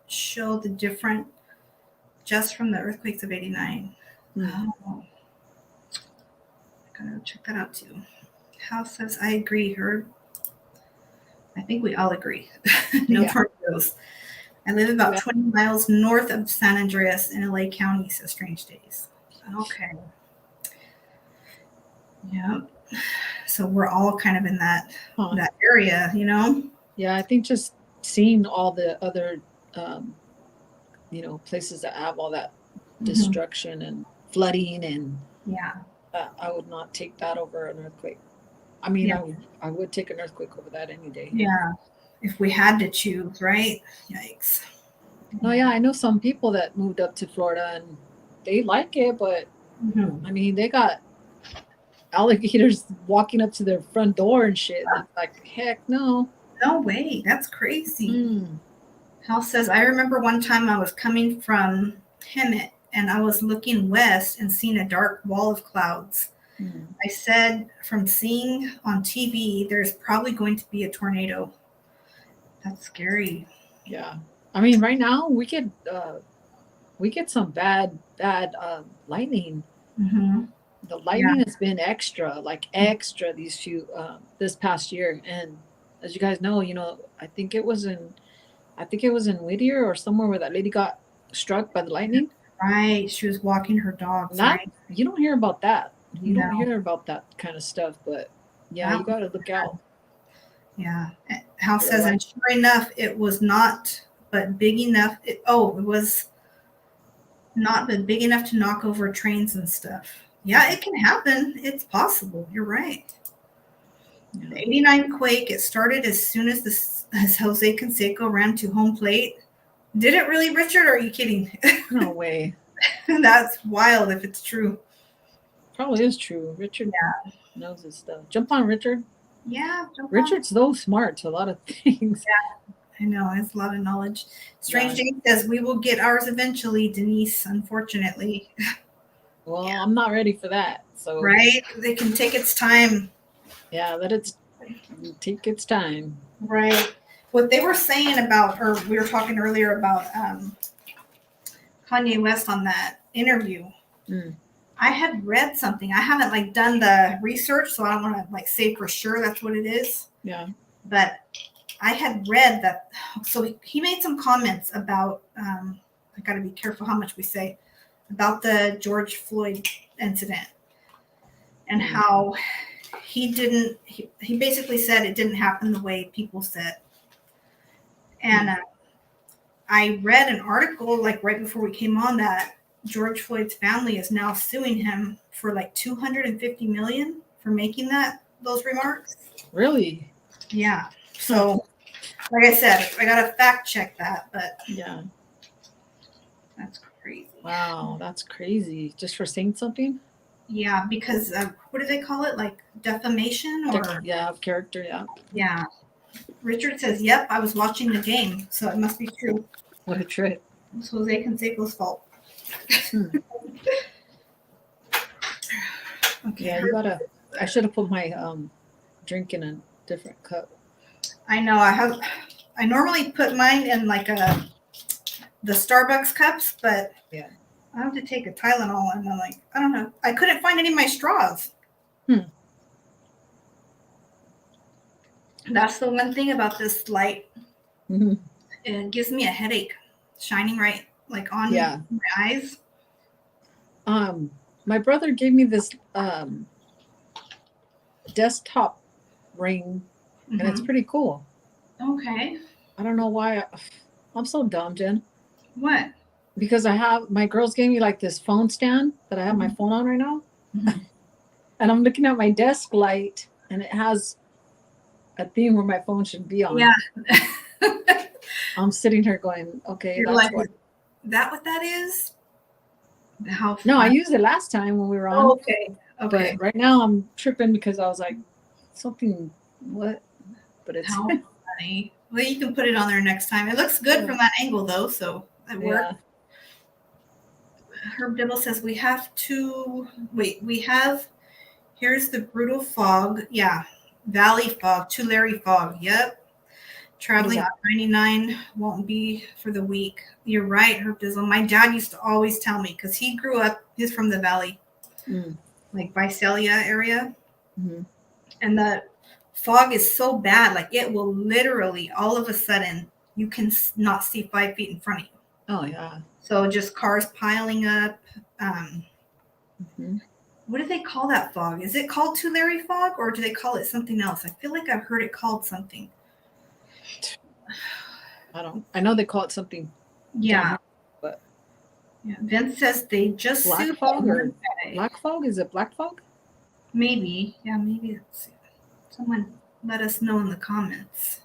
Speaker 1: showed the different just from the earthquakes of 89. Oh. I gotta check that out too. House says, I agree, Herb. I think we all agree. No tornadoes. I live about 20 miles north of San Andreas in LA County, says Strange Days. Okay. Yeah. So we're all kind of in that area, you know?
Speaker 2: Yeah, I think just seeing all the other places that have all that destruction and flooding and I would not take that over an earthquake. I mean, I would take an earthquake over that any day.
Speaker 1: Yeah. If we had to choose, right? Yikes.
Speaker 2: No, yeah, I know some people that moved up to Florida and they like it, but I mean, they got alligators walking up to their front door and shit. And it's like, heck no.
Speaker 1: No way. That's crazy. House says, I remember one time I was coming from Hemet and I was looking west and seeing a dark wall of clouds. I said, from seeing on TV, there's probably going to be a tornado. That's scary.
Speaker 2: Yeah. I mean, right now we get some bad lightning. The lightning has been extra this past year. And as you guys know, I think it was in Whittier or somewhere where that lady got struck by the lightning.
Speaker 1: Right. She was walking her dogs. Right.
Speaker 2: You don't hear about that. You don't hear about that kind of stuff, but yeah, you got to look out.
Speaker 1: Yeah. House says, and sure enough, it was not, but big enough. It was not, but big enough to knock over trains and stuff. Yeah, it can happen. It's possible. You're right. Yeah. The 89 quake, it started as soon as Jose Canseco ran to home plate. Did it really, Richard, or are you kidding?
Speaker 2: No way.
Speaker 1: That's wild if it's true.
Speaker 2: Probably is true. Richard knows his stuff. Jump on, Richard.
Speaker 1: Yeah.
Speaker 2: Richard's so smart to a lot of things.
Speaker 1: Yeah, I know. He has a lot of knowledge. Strange Jane says, we will get ours eventually, Denise, unfortunately.
Speaker 2: Well, I'm not ready for that. So
Speaker 1: right? They can take its time.
Speaker 2: Yeah, take its time.
Speaker 1: Right. What they were saying about, or we were talking earlier about Kanye West on that interview. I had read something. I haven't done the research, so I don't want to say for sure that's what it is.
Speaker 2: Yeah.
Speaker 1: But I had read that. So he made some comments about. I got to be careful how much we say about the George Floyd incident and
Speaker 2: Mhm.
Speaker 1: how he basically said it didn't happen the way people said. And I read an article like right before we came on that George Floyd's family is now suing him for like 250 million for making those remarks.
Speaker 2: Really?
Speaker 1: Yeah. So, like I said, I gotta fact check that, but
Speaker 2: Yeah.
Speaker 1: that's crazy.
Speaker 2: Wow, that's crazy. Just for saying something?
Speaker 1: Yeah, because what do they call it? Like defamation or
Speaker 2: Yeah, of character, yeah.
Speaker 1: yeah. Richard says, "Yep, I was watching the game, so it must be true."
Speaker 2: What a trip.
Speaker 1: It was Jose Canseco's fault.
Speaker 2: Hmm.
Speaker 1: Okay.
Speaker 2: Yeah, you gotta. I should have put my drink in a different cup.
Speaker 1: I know. I normally put mine in like the Starbucks cups, but
Speaker 2: Yeah.
Speaker 1: I have to take a Tylenol, and I'm like, I don't know. I couldn't find any of my straws. That's the one thing about this light.
Speaker 2: Mm-hmm.
Speaker 1: It gives me a headache, shining right like on
Speaker 2: Yeah.
Speaker 1: my eyes.
Speaker 2: My brother gave me this desktop ring, and it's pretty cool.
Speaker 1: Okay.
Speaker 2: I don't know why. I'm so dumb, Jen.
Speaker 1: What?
Speaker 2: Because my girls gave me like this phone stand that I have my phone on right now. And I'm looking at my desk light, and it has a theme where my phone should be on.
Speaker 1: Yeah.
Speaker 2: I'm sitting here going, okay,
Speaker 1: You're
Speaker 2: that's
Speaker 1: like,
Speaker 2: what.
Speaker 1: is that what that is? How
Speaker 2: No, I
Speaker 1: fun.
Speaker 2: used it last time when we were on.
Speaker 1: Oh, okay. Okay.
Speaker 2: But right now I'm tripping because I was like, something, what? But it's.
Speaker 1: How funny. Well, you can put it on there next time. It looks good from that angle, though, so it worked.
Speaker 2: Yeah.
Speaker 1: Herb Dibble says we have, here's the brutal fog. Yeah. Valley fog, Tulare fog. Yep. Traveling on 99 won't be for the week. You're right, Herb Dizzle. My dad used to always tell me because he grew up, he's from the valley, like Visalia area.
Speaker 2: Mm-hmm.
Speaker 1: And the fog is so bad, like it will literally all of a sudden you can not see 5 feet in front of you.
Speaker 2: Oh, yeah.
Speaker 1: So just cars piling up.
Speaker 2: Mm-hmm.
Speaker 1: What do they call that fog? Is it called Tulare fog or do they call it something else? I feel like I've heard it called something.
Speaker 2: I know they call it something.
Speaker 1: Yeah.
Speaker 2: But
Speaker 1: yeah. Vince says they just
Speaker 2: black fog or black fog? Is it black fog?
Speaker 1: Maybe. Yeah, maybe. Someone let us know in the comments.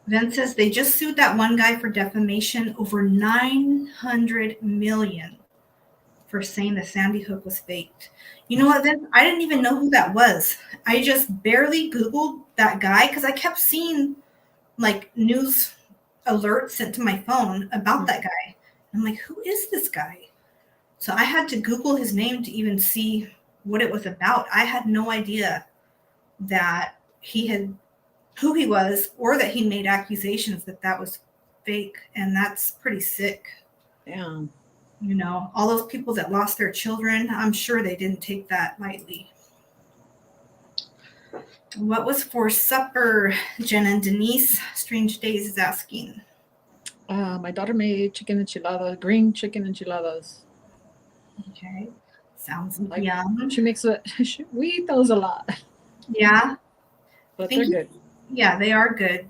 Speaker 1: Vince says they just sued that one guy for defamation over 900 million for saying the Sandy Hook was faked. You know what, Vince? I didn't even know who that was. I just barely Googled that guy because I kept seeing like news alerts sent to my phone about that guy. I'm like, who is this guy? So I had to Google his name to even see what it was about. I had no idea that who he was or that he made accusations that was fake. And that's pretty sick.
Speaker 2: Yeah.
Speaker 1: You know, all those people that lost their children, I'm sure they didn't take that lightly. What was for supper, Jen and Denise? Strange Days is asking.
Speaker 2: My daughter made green chicken enchiladas.
Speaker 1: Okay. Sounds
Speaker 2: like
Speaker 1: yum.
Speaker 2: She makes it. We eat those a lot.
Speaker 1: Yeah.
Speaker 2: But they're good.
Speaker 1: Yeah, they are good.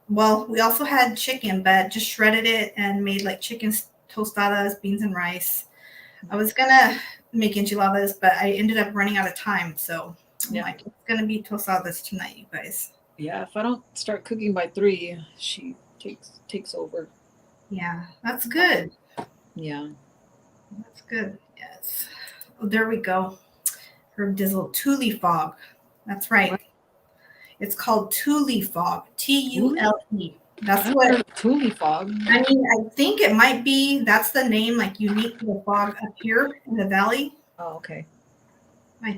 Speaker 1: We also had chicken, but just shredded it and made like chicken tostadas, beans and rice. I was going to make enchiladas, but I ended up running out of time. So I'm like, it's going to be tostadas tonight, you guys.
Speaker 2: Yeah, if I don't start cooking by 3, she takes over.
Speaker 1: Yeah, that's good.
Speaker 2: Yeah.
Speaker 1: That's good. Yes. Oh, there we go. Herb Dizzle, Thule fog. That's right. What? It's called Thule fog. T-U-L-E. That's what
Speaker 2: Thule fog.
Speaker 1: I mean, I think it might be. That's the name, like unique to the fog up here in the valley.
Speaker 2: Oh, okay.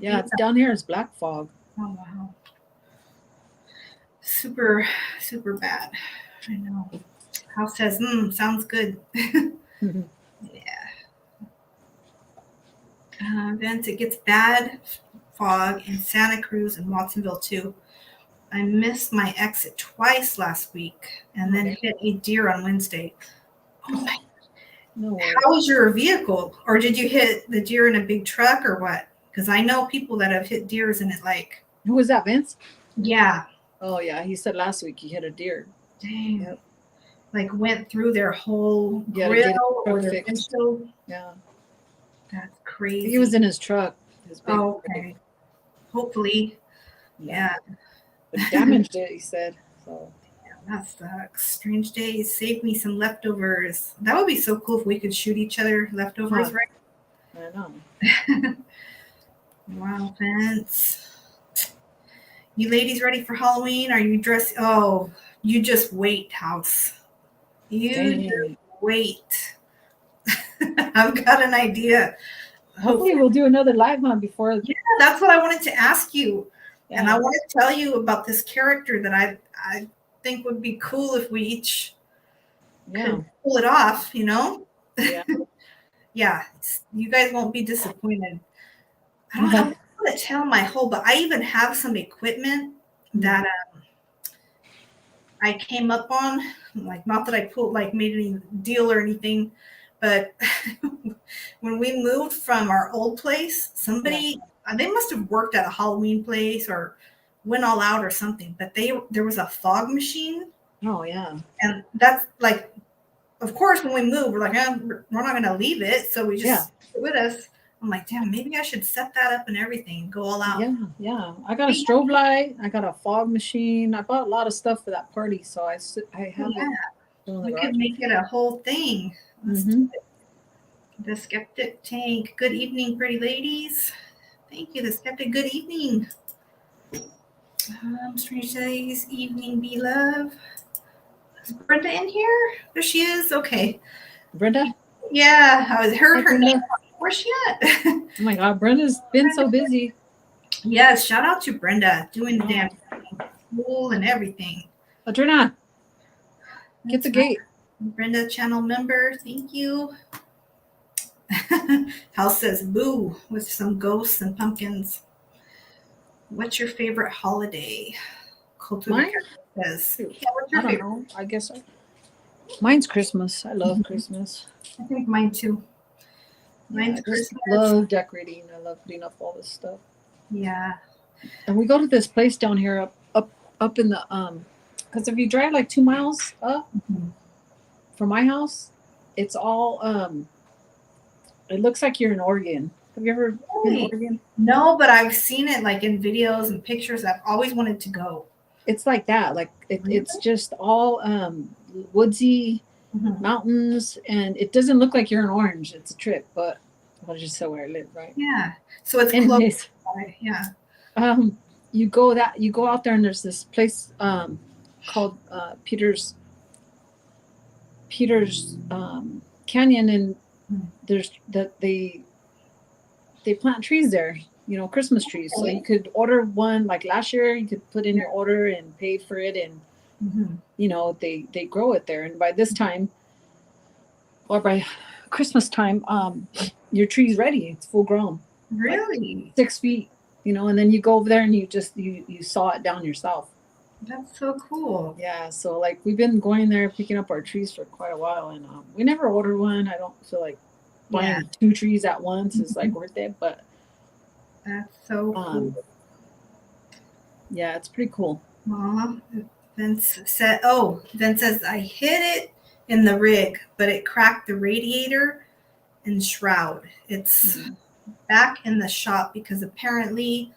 Speaker 1: Yeah,
Speaker 2: it's down here. It's black fog.
Speaker 1: Oh wow. Super, super bad. I know. House says, sounds good. Yeah. Vince, it gets bad fog in Santa Cruz and Watsonville too. I missed my exit twice last week and then hit a deer on Wednesday. Oh my!
Speaker 2: No way.
Speaker 1: How was your vehicle? Or did you hit the deer in a big truck or what? Because I know people that have hit deers in it like,
Speaker 2: Who was that, Vince?
Speaker 1: yeah,
Speaker 2: Oh yeah, he said last week he hit a deer.
Speaker 1: dang.
Speaker 2: Yep.
Speaker 1: Like went through their whole
Speaker 2: You gotta get his
Speaker 1: grill or
Speaker 2: truck
Speaker 1: their
Speaker 2: fixed.
Speaker 1: windshield.
Speaker 2: Yeah.
Speaker 1: That's
Speaker 2: I
Speaker 1: crazy.
Speaker 2: think he was in his truck. His big
Speaker 1: Oh, okay. Hopefully. Yeah.
Speaker 2: But he damaged it, he said. So
Speaker 1: That sucks. Strange days. Save me some leftovers. That would be so cool if we could shoot each other leftovers,
Speaker 2: Huh. I know.
Speaker 1: right? Wow, Vince. You ladies ready for Halloween? Are you dressed? Oh, you just wait, house. You
Speaker 2: Dang.
Speaker 1: just wait. I've got an idea.
Speaker 2: Hopefully we'll do another live one before.
Speaker 1: Yeah, that's what I wanted to ask you.
Speaker 2: Yeah.
Speaker 1: And I want to tell you about this character that I think would be cool if we each could pull it off, you know?
Speaker 2: Yeah.
Speaker 1: Yeah, you guys won't be disappointed. I'm not going to tell my whole, but I even have some equipment that I came up on. Like, not that I made any deal or anything, but when we moved from our old place, somebody, they must have worked at a Halloween place or went all out or something, but there was a fog machine.
Speaker 2: Oh yeah.
Speaker 1: And that's like, of course, when we moved, we're like, we're not going to leave it. So we just took it with us. I'm like, damn, maybe I should set that up and everything, go all out.
Speaker 2: Yeah. I got a strobe light. I got a fog machine. I bought a lot of stuff for that party, so I have it.
Speaker 1: We could make it a whole thing. Let's do it. The Skeptic Tank. Good evening, pretty ladies. Thank you, the Skeptic. Good evening. Strange days, evening, be love. Is Brenda in here? There she is. Okay.
Speaker 2: Brenda?
Speaker 1: Yeah, I heard her name. Where's she at?
Speaker 2: Oh my God, Brenda's been so busy.
Speaker 1: Yes, shout out to Brenda doing the damn school and everything.
Speaker 2: Adrena, get the gate.
Speaker 1: Brenda, channel member. Thank you. House says boo with some ghosts and pumpkins. What's your favorite holiday?
Speaker 2: Mine?
Speaker 1: Says,
Speaker 2: yeah, what's your favorite? Know. I guess mine's Christmas. I love Christmas.
Speaker 1: I think mine too. Mine's Christmas.
Speaker 2: I love decorating. I love putting up all this stuff.
Speaker 1: Yeah.
Speaker 2: And we go to this place down here up in the because if you drive like 2 miles up from my house, it's all it looks like you're in Oregon. Have you ever been to Oregon?
Speaker 1: No, but I've seen it like in videos and pictures. I've always wanted to go.
Speaker 2: It's like that. Like it's just all woodsy mountains, and it doesn't look like you're in Orange. It's a trip, but I'll just say where I live, right?
Speaker 1: Yeah. So it's close. Yeah.
Speaker 2: You go out there, and there's this place called Peter's Canyon, and there's that they plant trees there, Christmas trees. So you could order one, like last year, you could put in your order and pay for it, and they grow it there. And by this time, or by Christmas time, your tree's ready. It's full grown.
Speaker 1: Really?
Speaker 2: Like 6 feet, and then you go over there and you saw it down yourself.
Speaker 1: That's so cool.
Speaker 2: Yeah. So like we've been going there picking up our trees for quite a while, and we never ordered one. I don't feel like buying 2 trees at once is like worth it, but
Speaker 1: that's so cool.
Speaker 2: Yeah, it's pretty cool.
Speaker 1: Vince says I hit it in the rig, but it cracked the radiator and shroud. It's back in the shop because apparently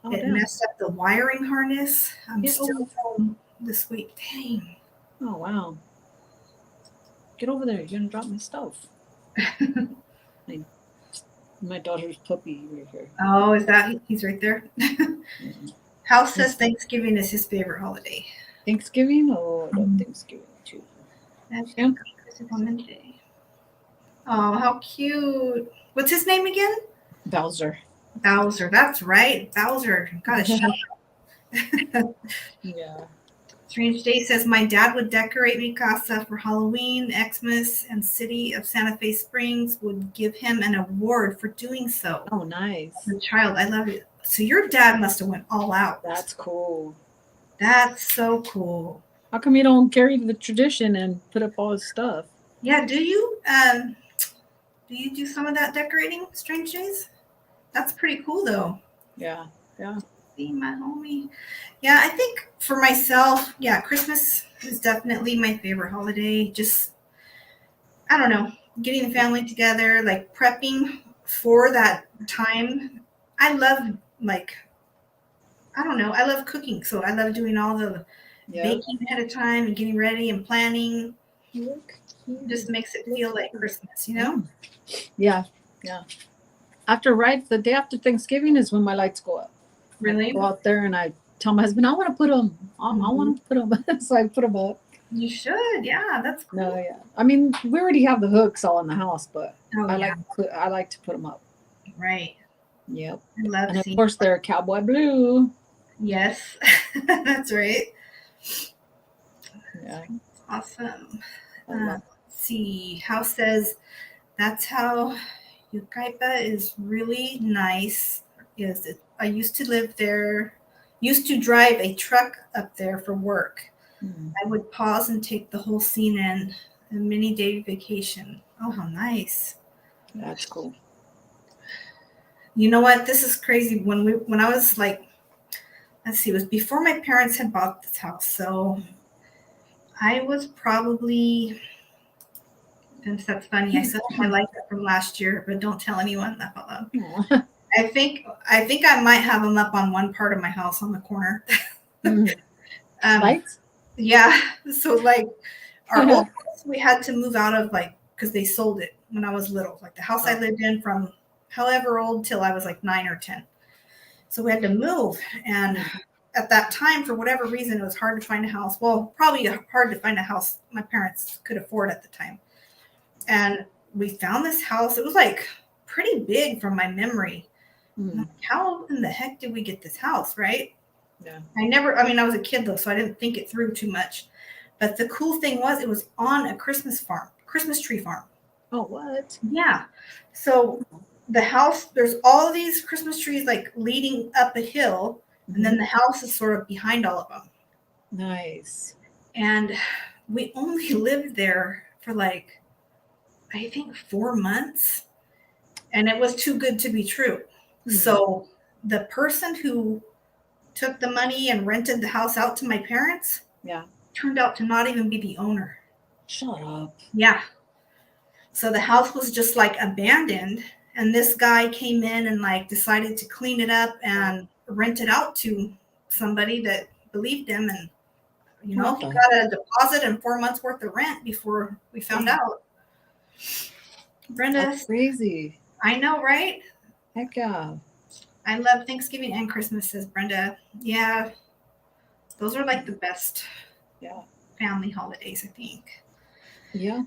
Speaker 1: it messed up the wiring harness. I'm still home this week. Dang.
Speaker 2: Oh wow. Get over there. You're gonna drop my stuff. My daughter's puppy right here.
Speaker 1: Oh, is that he's right there? House says Thanksgiving is his favorite holiday.
Speaker 2: Thanksgiving? Oh, I love Thanksgiving too.
Speaker 1: Oh, how cute. What's his name again?
Speaker 2: Bowser.
Speaker 1: That's right. Bowser. Got a shout.
Speaker 2: Yeah.
Speaker 1: Strange Day says, my dad would decorate mi casa for Halloween, Xmas, and City of Santa Fe Springs would give him an award for doing so.
Speaker 2: Oh, nice.
Speaker 1: As a child, I love it. So your dad must have went all out.
Speaker 2: That's cool.
Speaker 1: That's so cool.
Speaker 2: How come you don't carry the tradition and put up all his stuff?
Speaker 1: Yeah, do you do some of that decorating, Strange Days? That's pretty cool though.
Speaker 2: Yeah, yeah.
Speaker 1: See my homie. Yeah, I think for myself, yeah, Christmas is definitely my favorite holiday. Just I don't know, getting the family together, like prepping for that time. I love like I don't know, I love cooking, so I love doing all the
Speaker 2: Yep.
Speaker 1: baking ahead of time and getting ready and planning.
Speaker 2: Look
Speaker 1: Just
Speaker 2: here.
Speaker 1: makes it
Speaker 2: Look
Speaker 1: feel like
Speaker 2: here.
Speaker 1: Christmas, you know?
Speaker 2: Mm. Yeah, yeah. The day after Thanksgiving is when my lights go up. I
Speaker 1: Really?
Speaker 2: go out there and I tell my husband, I want to put them. I
Speaker 1: Mhm.
Speaker 2: want to put them. So I put them up.
Speaker 1: You should. Yeah, that's
Speaker 2: No,
Speaker 1: cool.
Speaker 2: yeah. I mean, we already have the hooks all in the house, but
Speaker 1: Oh yeah,
Speaker 2: I like to put them up.
Speaker 1: right.
Speaker 2: Yep.
Speaker 1: I love
Speaker 2: And of
Speaker 1: seeing.
Speaker 2: course, they're cowboy blue.
Speaker 1: Yes, that's right.
Speaker 2: Yeah,
Speaker 1: Awesome.
Speaker 2: I love.
Speaker 1: Let's see. House says that's how Yucaipa is really nice. Is it? I used to live there. Used to drive a truck up there for work.
Speaker 2: Mm,
Speaker 1: I would pause and take the whole scene in a mini day vacation. Oh, how nice.
Speaker 2: that's cool.
Speaker 1: You know what? This is crazy. When I was like, let's see, it was before my parents had bought this house. So I was probably, and that's funny. I still have my light up from last year, but don't tell anyone that out loud.
Speaker 2: Aw.
Speaker 1: I think I might have them up on one part of my house on the corner.
Speaker 2: Mm.
Speaker 1: Um,
Speaker 2: Lights?
Speaker 1: yeah. So like our old house, we had to move out of like because they sold it when I was little. Like the house I
Speaker 2: Oh,
Speaker 1: lived in from however old till I was like 9 or 10. So we had to move. And
Speaker 2: mm,
Speaker 1: at that time, for whatever reason, it was hard to find a house. Well, probably hard to find a house my parents could afford at the time. And we found this house. It was like pretty big from my memory. I'm
Speaker 2: mm.
Speaker 1: like, how in the heck did we get this house, right?
Speaker 2: Yeah.
Speaker 1: I mean, I was a kid though, so I didn't think it through too much. But the cool thing was it was on a Christmas tree farm.
Speaker 2: Oh, what?
Speaker 1: Yeah. So the house, there's all these Christmas trees like leading up a hill, and then
Speaker 2: Hmm.
Speaker 1: the house is sort of behind all of them.
Speaker 2: Nice.
Speaker 1: And we only lived there for like, I think 4 months, and it was too good to be true.
Speaker 2: Mm.
Speaker 1: So the person who took the money and rented the house out to my parents
Speaker 2: Yeah.
Speaker 1: turned out to not even be the owner.
Speaker 2: Shut up.
Speaker 1: Yeah. So the house was just like abandoned. And this guy came in and like decided to clean it up and rent it out to somebody that believed him. And,
Speaker 2: What
Speaker 1: he
Speaker 2: the?
Speaker 1: got a deposit and 4 months worth of rent before we found
Speaker 2: Damn.
Speaker 1: out. Brenda,
Speaker 2: That's crazy.
Speaker 1: I know, right?
Speaker 2: Heck yeah.
Speaker 1: I love Thanksgiving and Christmas, says Brenda. Yeah, those are like the best
Speaker 2: Yeah.
Speaker 1: family holidays, I think.
Speaker 2: Yeah.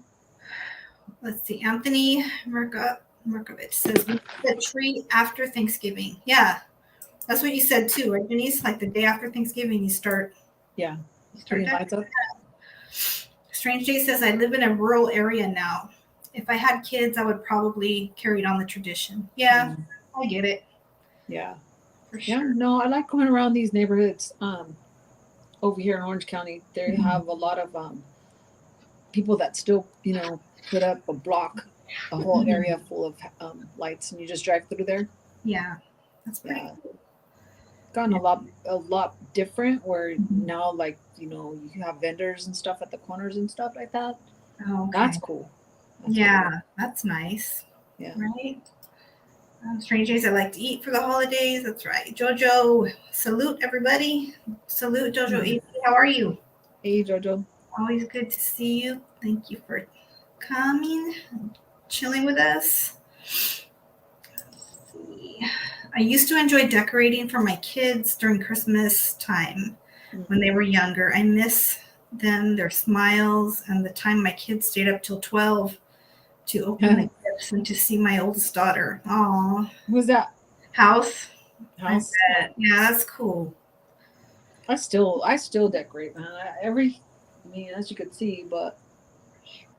Speaker 1: Let's see. Anthony Merkovich says we put a tree after Thanksgiving. Yeah, that's what you said too, right, Denise? Like the day after Thanksgiving,
Speaker 2: Yeah.
Speaker 1: you start
Speaker 2: Putting
Speaker 1: that.
Speaker 2: lights up.
Speaker 1: Strange J says I live in a rural area now. If I had kids, I would probably carry on the tradition. Yeah,
Speaker 2: Mm.
Speaker 1: I get it
Speaker 2: Yeah.
Speaker 1: for
Speaker 2: Yeah.
Speaker 1: sure.
Speaker 2: No, I like going around these neighborhoods. Over here in Orange County, they
Speaker 1: Mhm.
Speaker 2: have a lot of people that still, put up a whole
Speaker 1: Mhm.
Speaker 2: area full of lights, and you just drive through there.
Speaker 1: Yeah, that's pretty
Speaker 2: Yeah,
Speaker 1: cool.
Speaker 2: gotten a lot different. Where
Speaker 1: Mhm.
Speaker 2: now, like you have vendors and stuff at the corners and stuff like that.
Speaker 1: Okay.
Speaker 2: That's cool. That's cool.
Speaker 1: Yeah, that's nice.
Speaker 2: Yeah.
Speaker 1: Right? Strange days I like to eat for the holidays. That's right. Jojo, salute everybody. Salute Jojo
Speaker 2: Hmm.
Speaker 1: E. How are you?
Speaker 2: Hey, Jojo.
Speaker 1: Always good to see you. Thank you for coming, chilling with us. Let's see. I used to enjoy decorating for my kids during Christmas time when they were younger. I miss them, their smiles, and the time my kids stayed up till 12 to open the gifts and to see my oldest daughter. Aw,
Speaker 2: Who's that
Speaker 1: house. I
Speaker 2: house?
Speaker 1: bet. Yeah, that's cool.
Speaker 2: I still decorate, man. I mean, as you could see, but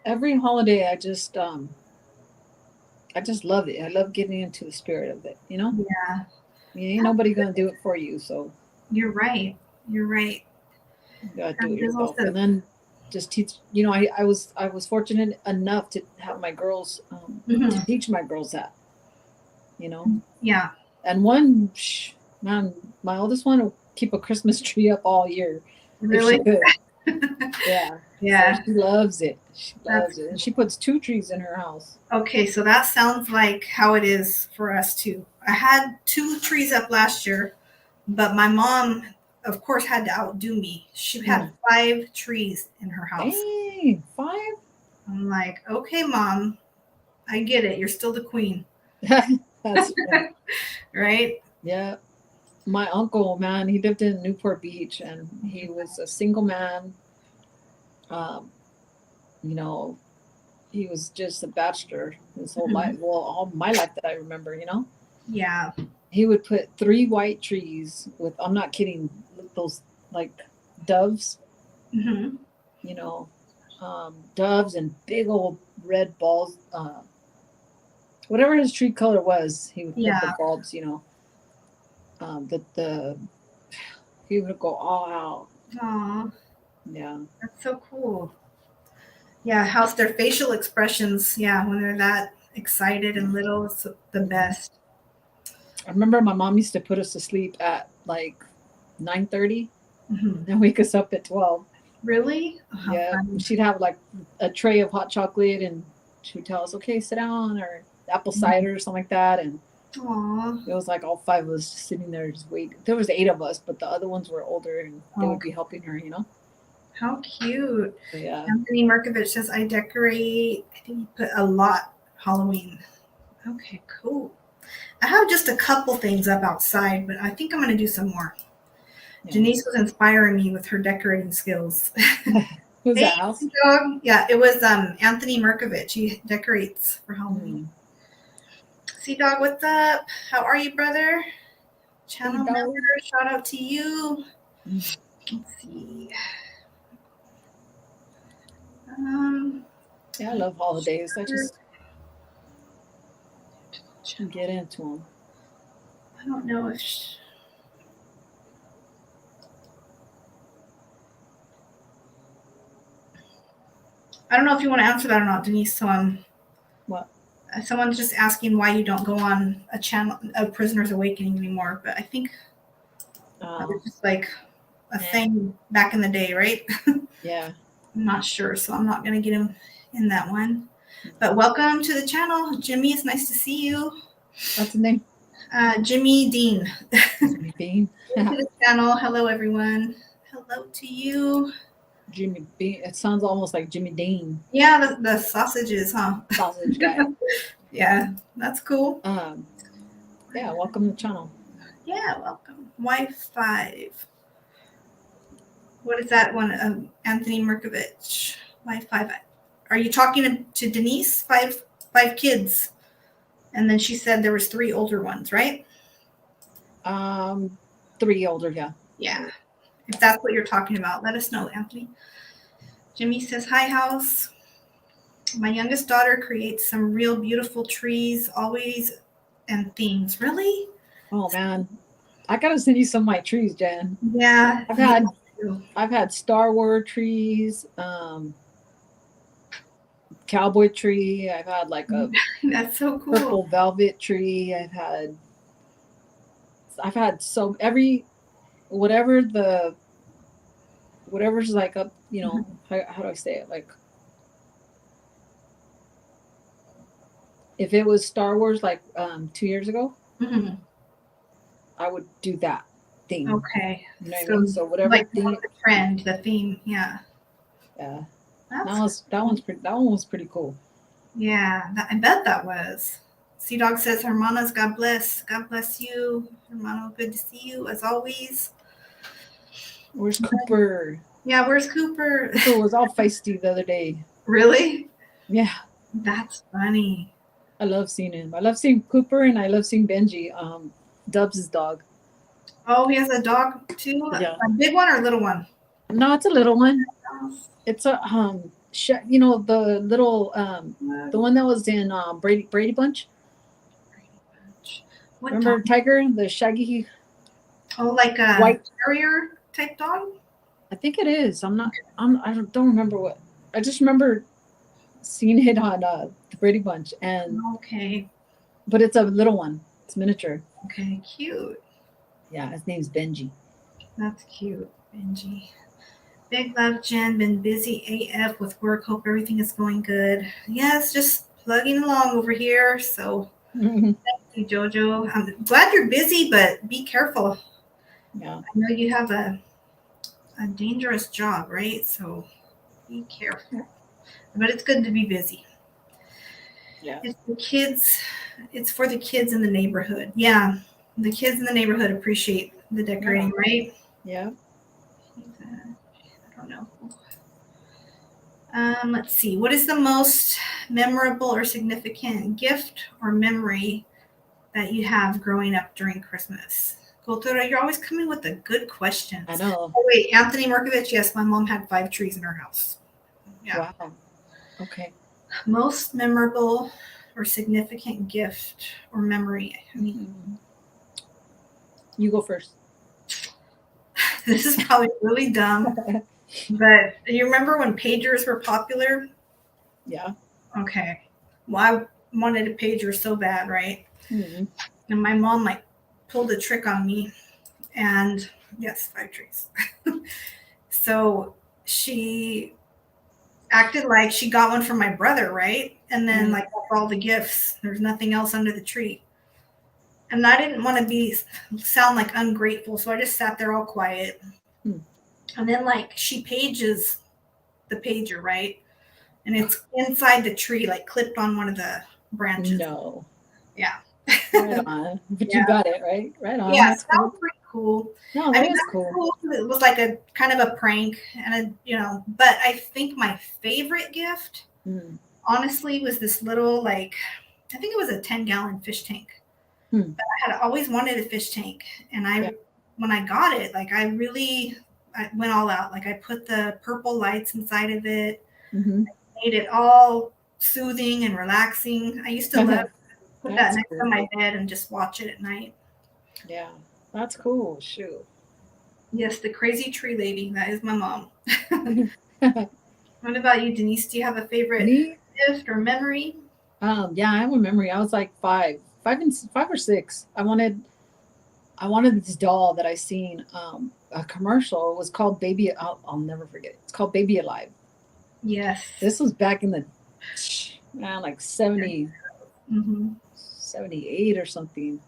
Speaker 2: every holiday, I just love it. I love getting into the spirit of it.
Speaker 1: Yeah,
Speaker 2: Ain't nobody gonna do it for you, so
Speaker 1: you're right. You're right.
Speaker 2: you gotta do it
Speaker 1: Bizzle
Speaker 2: yourself.
Speaker 1: says,
Speaker 2: And then just teach. You know, I was fortunate enough to have my girls
Speaker 1: Hmm.
Speaker 2: to teach my girls that. You know,
Speaker 1: Yeah.
Speaker 2: and one man, my oldest one will keep a Christmas tree up all year if she
Speaker 1: Really?
Speaker 2: could. Yeah. So
Speaker 1: Yeah.
Speaker 2: she loves it. She
Speaker 1: That's
Speaker 2: loves it. And she puts 2 trees in her house.
Speaker 1: okay. So that sounds like how it is for us too. I had 2 trees up last year, but my mom, of course, had to outdo me. She had 5 trees in her house.
Speaker 2: Dang, 5?
Speaker 1: I'm like, okay, mom, I get it. You're still the queen,
Speaker 2: That's funny.
Speaker 1: right?
Speaker 2: Yeah. My uncle, man, he lived in Newport Beach and he was a single man. Um, you know, he was just a bachelor his whole life. Well, all my life that I remember, you know.
Speaker 1: Yeah.
Speaker 2: He would put 3 white trees with, I'm not kidding, those like doves,
Speaker 1: Hmm.
Speaker 2: you know, doves and big old red balls. Whatever his tree color was, he would put the
Speaker 1: Yeah.
Speaker 2: bulbs, you know, the he would go all out.
Speaker 1: Aw,
Speaker 2: Yeah.
Speaker 1: that's so cool. Yeah, how's their facial expressions? Yeah, when they're that excited and little, it's the best.
Speaker 2: I remember my mom used to put us to sleep at like 9:30
Speaker 1: Hmm.
Speaker 2: and wake us up at 12.
Speaker 1: Really? Oh, how
Speaker 2: Yeah.
Speaker 1: funny.
Speaker 2: She'd have like a tray of hot chocolate and she would tell us, okay, sit down, or apple cider or something like that. And
Speaker 1: Aw.
Speaker 2: it was like all 5 of us just sitting there just waiting. There was 8 of us, but the other ones were older and they would be helping her, you know?
Speaker 1: How cute.
Speaker 2: So, yeah.
Speaker 1: Anthony Markovich says, I decorate, I think he put a lot Halloween. Okay, cool. I have just a couple things up outside, but I think I'm going to do some more.
Speaker 2: Yeah.
Speaker 1: Denise was inspiring me with her decorating skills.
Speaker 2: Who's
Speaker 1: Hey,
Speaker 2: that house?
Speaker 1: dog. Yeah, it was Anthony Markovich. He decorates for Halloween. Sea Dog, what's up? How are you, brother? Channel
Speaker 2: Sea Dog.
Speaker 1: member, shout out to you.
Speaker 2: Mm.
Speaker 1: Let's see.
Speaker 2: Yeah, I love holidays. I just get into them.
Speaker 1: I don't know if I don't know if you want to answer that or not, Denise. So
Speaker 2: What?
Speaker 1: someone's just asking why you don't go on a channel, a Prisoner's Awakening anymore. But I think that was just like a thing back in the day, right?
Speaker 2: Yeah.
Speaker 1: I'm not sure, so I'm not gonna get him in that one. But welcome to the channel, Jimmy. It's nice to see you.
Speaker 2: What's his name?
Speaker 1: Jimmy Dean.
Speaker 2: Jimmy Bean.
Speaker 1: To the channel. Hello, everyone. Hello to you.
Speaker 2: Jimmy Bean. It sounds almost like Jimmy Dean.
Speaker 1: Yeah, the sausages, huh?
Speaker 2: Sausage guy.
Speaker 1: Yeah, that's cool.
Speaker 2: Yeah, welcome to the channel.
Speaker 1: Yeah, welcome. Y5. What is that one? Anthony Merkovich. Y5. Are you talking to Denise? Five kids. And then she said there was 3 older ones, right?
Speaker 2: 3 older, yeah.
Speaker 1: Yeah. If that's what you're talking about, let us know, Anthony. Jimmy says, hi, house. My youngest daughter creates some real beautiful trees, always, and themes. Really?
Speaker 2: Oh man, I gotta send you some of my trees, Jen.
Speaker 1: Yeah.
Speaker 2: I've had Star Wars trees, cowboy tree. I've had like a
Speaker 1: that's so cool.
Speaker 2: purple velvet tree. I've had so whatever's like up, you know, how do I say it? Like if it was Star Wars like 2 years ago, I would do that theme.
Speaker 1: Okay.
Speaker 2: You know what I mean? So whatever
Speaker 1: like
Speaker 2: theme,
Speaker 1: the trend, the theme, yeah.
Speaker 2: Yeah. That one was pretty cool.
Speaker 1: Yeah, I bet that was. Sea Dog says, Hermanas, God bless. God bless you. Hermano, good to see you as always.
Speaker 2: Where's Cooper?
Speaker 1: Yeah, where's Cooper?
Speaker 2: Cooper was all feisty the other day.
Speaker 1: Really?
Speaker 2: Yeah.
Speaker 1: That's funny.
Speaker 2: I love seeing him. I love seeing Cooper and I love seeing Benji, Dubs' dog.
Speaker 1: Oh, he has a dog too?
Speaker 2: Yeah.
Speaker 1: A big one or a little one?
Speaker 2: No, it's a little one. It's a you know, the little the one that was in Brady Bunch.
Speaker 1: What
Speaker 2: remember
Speaker 1: dog?
Speaker 2: Tiger, the shaggy
Speaker 1: like a
Speaker 2: white
Speaker 1: terrier type dog?
Speaker 2: I think it is. I don't remember what. I just remember seeing it on the Brady Bunch, and
Speaker 1: Okay.
Speaker 2: but it's a little one. It's miniature.
Speaker 1: Okay. Cute.
Speaker 2: Yeah, his name's Benji.
Speaker 1: That's cute. Benji. Big love, Jen. Been busy AF with work. Hope everything is going good. Yes, just plugging along over here. So, thank you, Jojo. I'm glad you're busy, but be careful.
Speaker 2: Yeah,
Speaker 1: I know you have a dangerous job, right? So, be careful. But it's good to be busy.
Speaker 2: yeah,
Speaker 1: It's the kids. It's for the kids in the neighborhood. Yeah, the kids in the neighborhood appreciate the
Speaker 2: yeah,
Speaker 1: decorating, right?
Speaker 2: yeah.
Speaker 1: I don't know. Let's see. What is the most memorable or significant gift or memory that you have growing up during Christmas? Kultura, you're always coming with the good
Speaker 2: I
Speaker 1: questions.
Speaker 2: know.
Speaker 1: Oh, wait, Anthony Markovich. Yes, my mom had 5 trees in her house. Yeah.
Speaker 2: Wow. Okay.
Speaker 1: Most memorable or significant gift or memory. I mean,
Speaker 2: You go first.
Speaker 1: this is probably really dumb, but you remember when pagers were popular?
Speaker 2: Yeah.
Speaker 1: Okay. Well, I wanted a pager so bad, right?
Speaker 2: Mm-hmm.
Speaker 1: And my mom like pulled a trick on me, and yes, 5 trees. So she acted like she got one from my brother, right? And then like for all the gifts, there's nothing else under the tree. And I didn't want to be sound like ungrateful, so I just sat there all quiet. And then like she pages the pager, right? And it's inside the tree, like clipped on one of the branches.
Speaker 2: No.
Speaker 1: Yeah.
Speaker 2: Right on. But you
Speaker 1: Yeah.
Speaker 2: got it, right? Right on.
Speaker 1: Yeah,
Speaker 2: That's
Speaker 1: so that
Speaker 2: cool.
Speaker 1: was pretty cool.
Speaker 2: No,
Speaker 1: I
Speaker 2: that
Speaker 1: mean,
Speaker 2: is
Speaker 1: that's
Speaker 2: cool.
Speaker 1: cool. It was like a kind of a prank, and but I think my favorite gift, honestly, was this little like, I think it was a 10-gallon fish tank. But I had always wanted a fish tank, and when I got it, like I went all out. Like I put the purple lights inside of it, made it all soothing and relaxing. I used to love put that next to my bed and just watch it at night.
Speaker 2: Yeah, that's cool. Shoot.
Speaker 1: Yes, the crazy tree lady. That is my mom. What about you, Denise? Do you have a favorite
Speaker 2: Me?
Speaker 1: gift or memory?
Speaker 2: Yeah, I have a memory. I was like 5 or 6. I wanted this doll that I seen a commercial. It was called Baby. I'll never forget it. It's called Baby Alive.
Speaker 1: Yes.
Speaker 2: This was back in the like 70, 78 or something.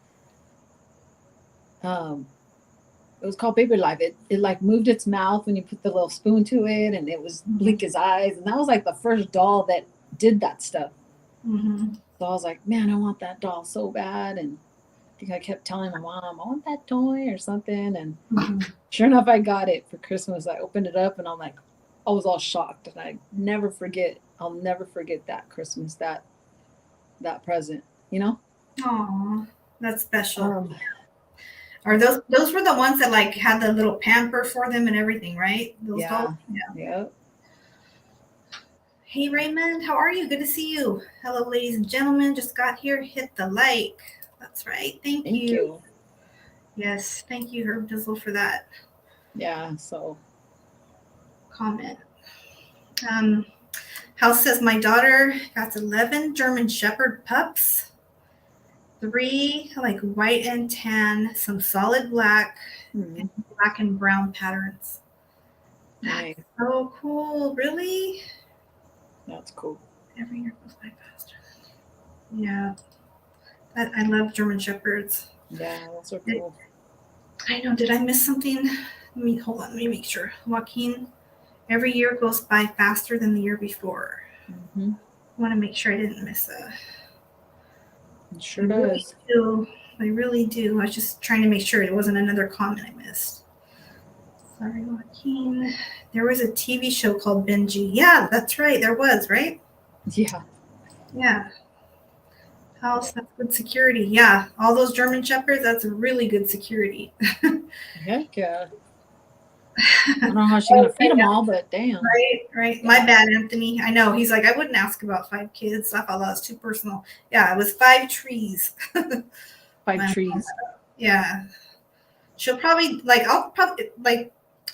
Speaker 2: It was called Baby Alive. It like moved its mouth when you put the little spoon to it, and it was blink his eyes, and that was like the first doll that did that stuff. So I was like, man, I want that doll so bad, and I think I kept telling my mom, I want that toy or something, and sure enough, I got it for Christmas. I opened it up, and I'm like, I was all shocked, and I'll never forget that Christmas, that present, you know?
Speaker 1: Aw, that's special. Are those were the ones that like had the little pamper for them and everything, right? Those dolls?
Speaker 2: Yeah.
Speaker 1: Hey Raymond, how are you? Good to see you. Hello, ladies and gentlemen. Just got here. Hit the like. That's right. Thank you. Yes, thank you, Herb Dizzle, for that.
Speaker 2: Yeah, so
Speaker 1: comment. House says my daughter got 11 German Shepherd pups. 3 like white and tan, some solid black, and black and brown patterns.
Speaker 2: nice.
Speaker 1: That's so cool. Really?
Speaker 2: That's cool.
Speaker 1: Every year goes by faster. Yeah. I love German Shepherds.
Speaker 2: Yeah, those are cool.
Speaker 1: I know. Did I miss something? Hold on. Let me make sure. Joaquin, every year goes by faster than the year before. I want to make sure I didn't miss a.
Speaker 2: It sure does.
Speaker 1: I really do. I was just trying to make sure it wasn't another comment I missed. Sorry, Joaquin. There was a TV show called Benji. Yeah, that's right. There was, right?
Speaker 2: Yeah.
Speaker 1: Yeah. House, that's good security. Yeah. All those German Shepherds, that's really good security.
Speaker 2: Heck yeah. I don't know how she's going to feed them all, but damn.
Speaker 1: Right. Yeah. My bad, Anthony. I know. He's like, I wouldn't ask about 5 kids. I thought that was too personal. Yeah, it was 5 trees.
Speaker 2: 5 trees.
Speaker 1: Yeah. She'll probably, I'll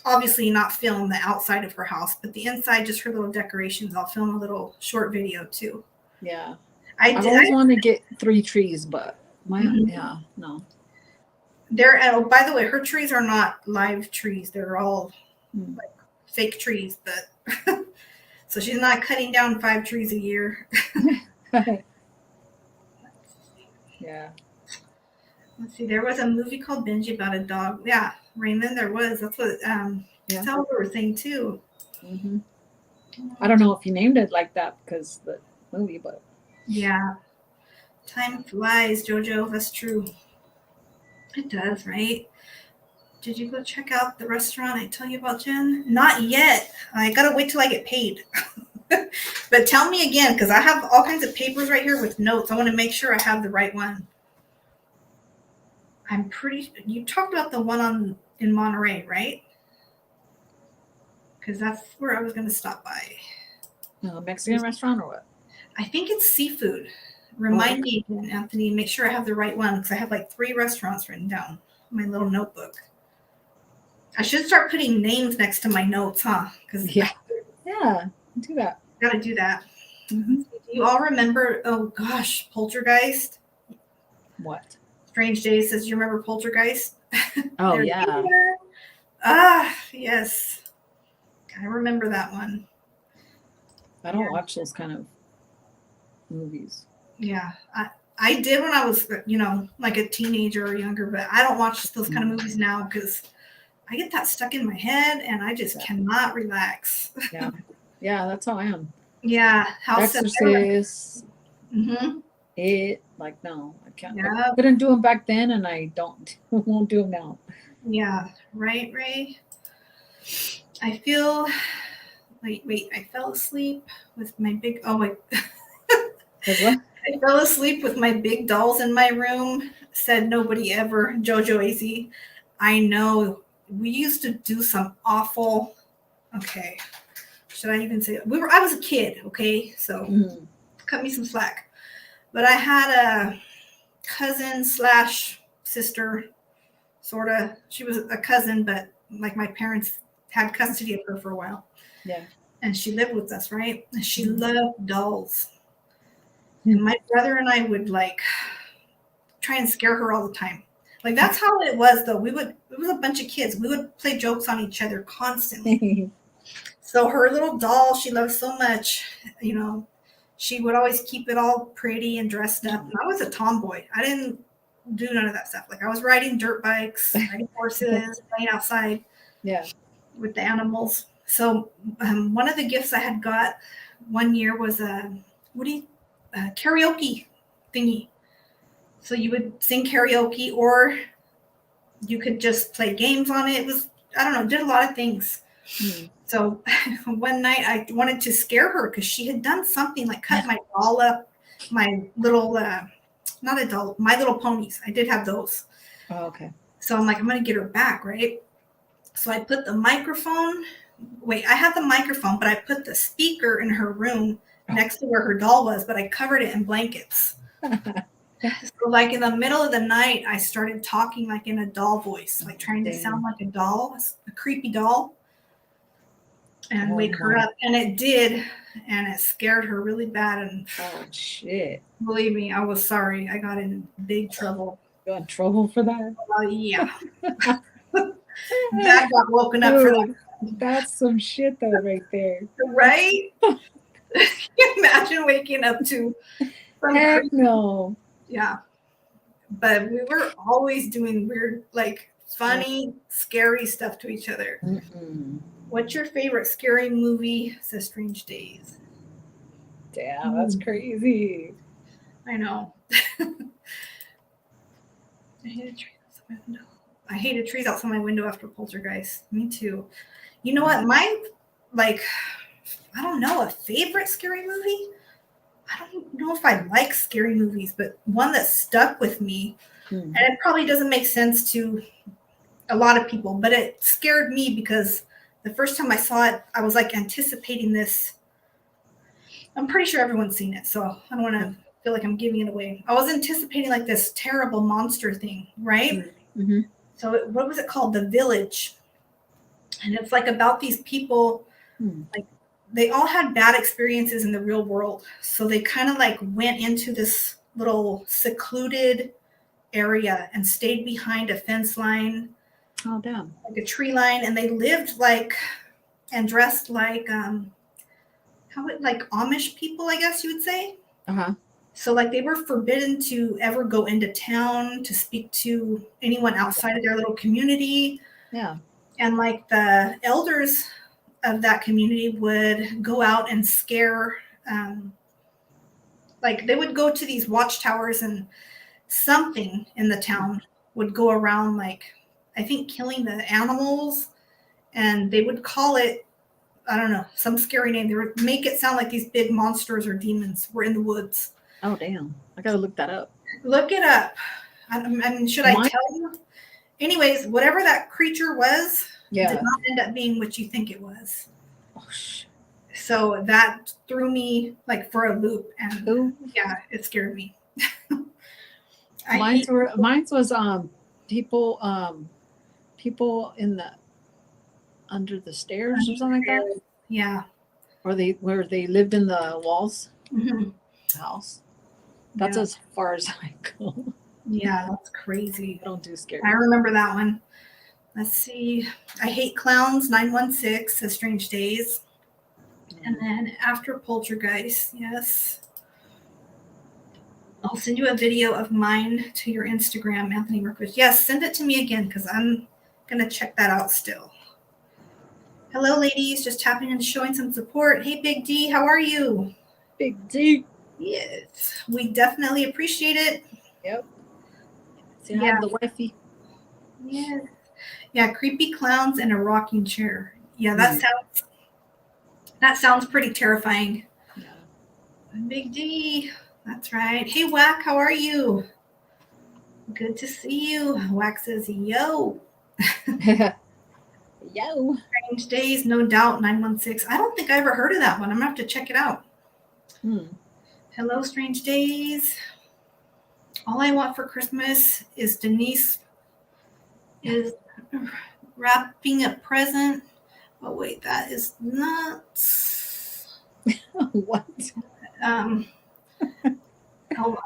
Speaker 1: obviously not film the outside of her house, but the inside, just her little decorations. I'll film a little short video too.
Speaker 2: Yeah.
Speaker 1: I
Speaker 2: I've
Speaker 1: did.
Speaker 2: always wanted to get 3 trees, but
Speaker 1: Mhm.
Speaker 2: no.
Speaker 1: They're, oh, by the way, her trees are not live trees. They're all
Speaker 2: Mm.
Speaker 1: fake trees, but so she's not cutting down 5 trees a year.
Speaker 2: Yeah.
Speaker 1: Let's see. There was a movie called Benji about a dog. Yeah, Raymond. There was. That's what
Speaker 2: Yeah.
Speaker 1: Tell were saying too.
Speaker 2: Hmm. I don't know if you named it like that because the movie, but
Speaker 1: Yeah. Time flies, Jojo. That's true. It does, right? Did you go check out the restaurant I tell you about, Jen? Not yet. I gotta wait till I get paid. But tell me again, because I have all kinds of papers right here with notes. I want to make sure I have the right one. I'm pretty. You talked about the one in Monterey, right? Because that's where I was going to stop by.
Speaker 2: Mexican restaurant or what?
Speaker 1: I think it's seafood. Remind me again, Anthony. Make sure I have the right one because I have like 3 restaurants written down in my little notebook. I should start putting names next to my notes, huh? Because
Speaker 2: Yeah, do that.
Speaker 1: got to do that.
Speaker 2: Mm-hmm.
Speaker 1: Do you all remember? Oh gosh, Poltergeist.
Speaker 2: What?
Speaker 1: Strange Days says you remember Poltergeist.
Speaker 2: Oh yeah.
Speaker 1: Ah, yes. I remember that one.
Speaker 2: I don't watch those kind of movies.
Speaker 1: Yeah. I did when I was, like a teenager or younger, but I don't watch those kind of movies now because I get that stuck in my head and I just cannot relax.
Speaker 2: Yeah. Yeah, that's how I am.
Speaker 1: Yeah.
Speaker 2: Exorcist.
Speaker 1: Mm-hmm.
Speaker 2: It like no, I can't.
Speaker 1: Yeah.
Speaker 2: I couldn't do them back then, and I won't do them now.
Speaker 1: Yeah. Right, Ray. I feel wait, I fell asleep with my big, oh my,
Speaker 2: What?
Speaker 1: I fell asleep with my big dolls in my room, said nobody ever, Jojo AC. I know, we used to do some awful, okay, should I even say it? I was a kid, okay, so cut me some slack. But I had a cousin slash sister, sort of. She was a cousin, but like my parents had custody of her for a while.
Speaker 2: Yeah.
Speaker 1: And she lived with us, right? And she loved dolls. And my brother and I would like try and scare her all the time. Like that's how it was though. It was a bunch of kids. We would play jokes on each other constantly. So her little doll she loved so much, she would always keep it all pretty and dressed up. And I was a tomboy. I didn't do none of that stuff. Like I was riding dirt bikes, riding horses, playing outside with the animals. So one of the gifts I had got one year was a karaoke thingy. So you would sing karaoke or you could just play games on it. It was, I don't know, did a lot of things. So one night I wanted to scare her because she had done something like cut my doll up, my little, not a doll, My Little Ponies. I did have those.
Speaker 2: Oh, okay.
Speaker 1: So I'm like, I'm going to get her back, right? So I put the microphone, I had the microphone, but I put the speaker in her room next to where her doll was, but I covered it in blankets. So like in the middle of the night, I started talking like in a doll voice, like trying to sound like a doll, a creepy doll, and wake her up. And it did, and it scared her really bad. And
Speaker 2: oh shit!
Speaker 1: Believe me, I was sorry. I got in big trouble.
Speaker 2: You got in trouble for that?
Speaker 1: Yeah. Dad got woken up for that.
Speaker 2: That's some shit though, right there.
Speaker 1: Right? Can you imagine waking up to
Speaker 2: heck no.
Speaker 1: Yeah. But we were always doing weird, like funny, scary stuff to each other. What's your favorite scary movie? Says Strange Days.
Speaker 2: Damn, that's crazy.
Speaker 1: I know. I hated trees outside my window. I hated trees outside my window after Poltergeist. Me too. You know what? I don't know, a favorite scary movie? I don't know if I like scary movies, but one that stuck with me, and it probably doesn't make sense to a lot of people, but it scared me because the first time I saw it, I was like anticipating this. I'm pretty sure everyone's seen it, so I don't want to feel like I'm giving it away. I was anticipating like this terrible monster thing, right? So what was it called? The Village. And it's like about these people, like they all had bad experiences in the real world. So they kind of like went into this little secluded area and stayed behind a fence line,
Speaker 2: Oh, damn.
Speaker 1: like a tree line, and they lived like and dressed like like Amish people, I guess you would say.
Speaker 2: Uh-huh.
Speaker 1: So like they were forbidden to ever go into town to speak to anyone outside of their little community.
Speaker 2: Yeah.
Speaker 1: And like the elders of that community would go out and scare, like they would go to these watchtowers, and something in the town would go around, like I think killing the animals, and they would call it, I don't know, some scary name. They would make it sound like these big monsters or demons were in the woods.
Speaker 2: Oh, damn. I gotta look that up.
Speaker 1: Look it up. I mean, should I tell you? Anyways, whatever that creature was did not end up being what you think it was.
Speaker 2: Oh, shit.
Speaker 1: So that threw me like for a loop, and
Speaker 2: Ooh.
Speaker 1: yeah, it scared me.
Speaker 2: Mine was people in the under the stairs or something like that.
Speaker 1: Yeah.
Speaker 2: Or where they lived in the walls.
Speaker 1: Mm-hmm.
Speaker 2: House. That's as far as I go.
Speaker 1: Yeah, that's crazy.
Speaker 2: I don't do scary.
Speaker 1: I remember that one. Let's see. I Hate Clowns, 916, A Strange Days. And then After Poltergeist, yes. I'll send you a video of mine to your Instagram, Anthony Merkowitz. Yes, send it to me again because I'm going to check that out still. Hello, ladies. Just tapping and showing some support. Hey, Big D, how are you?
Speaker 2: Big D.
Speaker 1: Yes, we definitely appreciate it.
Speaker 2: Yep. See, I have the wifey.
Speaker 1: Yes. Yeah, creepy clowns in a rocking chair. Yeah, that sounds pretty terrifying.
Speaker 2: Yeah.
Speaker 1: Big D, that's right. Hey, Whack, how are you? Good to see you. Whack says, yo.
Speaker 2: Yo.
Speaker 1: Strange Days, no doubt, 916. I don't think I ever heard of that one. I'm going to have to check it out. Hello, Strange Days. All I want for Christmas is Denise is wrapping a present. Oh, wait, that is nuts.
Speaker 2: What?
Speaker 1: Hold on.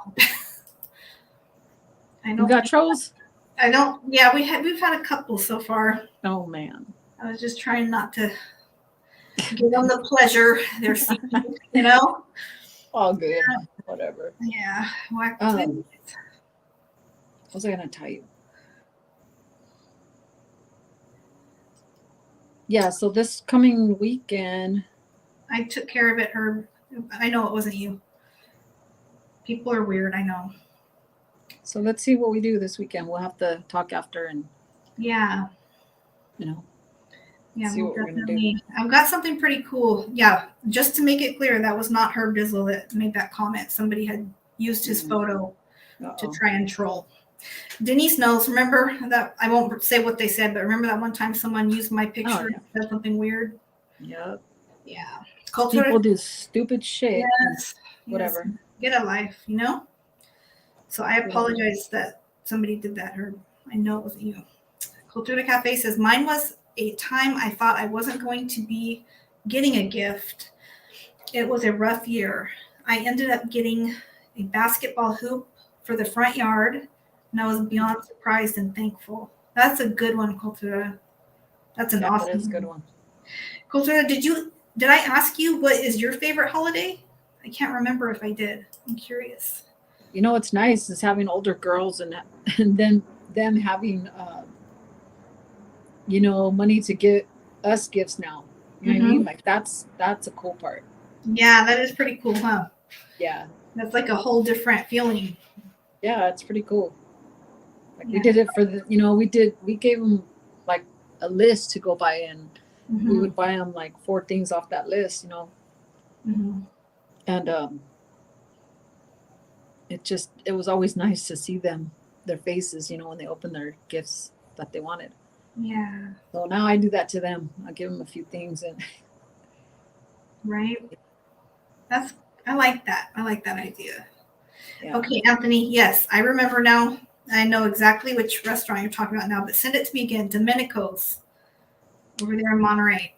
Speaker 1: I
Speaker 2: You got trolls?
Speaker 1: I don't. Yeah, we've had a couple so far.
Speaker 2: Oh, man.
Speaker 1: I was just trying not to give them the pleasure they're seeking, you know?
Speaker 2: All good. Whatever.
Speaker 1: Yeah.
Speaker 2: What was I going to tell you? Yeah, so this coming weekend.
Speaker 1: I took care of it, Herb. I know it wasn't you. People are weird, I know.
Speaker 2: So let's see what we do this weekend. We'll have to talk after and,
Speaker 1: yeah. Yeah,
Speaker 2: see what we're going to do.
Speaker 1: I've got something pretty cool. Yeah, just to make it clear, that was not Herb Dizzle that made that comment. Somebody had used his photo to try and troll. Denise knows. Remember that? I won't say what they said, but remember that one time someone used my picture and said something weird?
Speaker 2: Yep.
Speaker 1: Yeah.
Speaker 2: People do stupid shit.
Speaker 1: Yes.
Speaker 2: Whatever.
Speaker 1: Yes. Get a life, you know? So I apologize that somebody did that, Herb. I know it wasn't you. Cultura Cafe says, mine was a time I thought I wasn't going to be getting a gift. It was a rough year. I ended up getting a basketball hoop for the front yard, and I was beyond surprised and thankful. That's a good one, Cultura. That's an awesome.
Speaker 2: That is a good one.
Speaker 1: Cultura, did I ask you what is your favorite holiday? I can't remember if I did. I'm curious.
Speaker 2: You know what's nice is having older girls and then them having money to get us gifts now. You know what I mean? Like that's a cool part.
Speaker 1: Yeah, that is pretty cool, huh?
Speaker 2: Yeah.
Speaker 1: That's like a whole different feeling.
Speaker 2: Yeah, it's pretty cool. Like we did it for we gave them like a list to go buy, and we would buy them like 4 things off that list, and it was always nice to see their faces, when they open their gifts that they wanted.
Speaker 1: Yeah.
Speaker 2: So now I do that to them. I give them a few things and.
Speaker 1: Right. I like that. I like that idea.
Speaker 2: Yeah.
Speaker 1: Okay, Anthony. Yes, I remember now. I know exactly which restaurant you're talking about now, but send it to me again. Domenico's. over there in Monterey.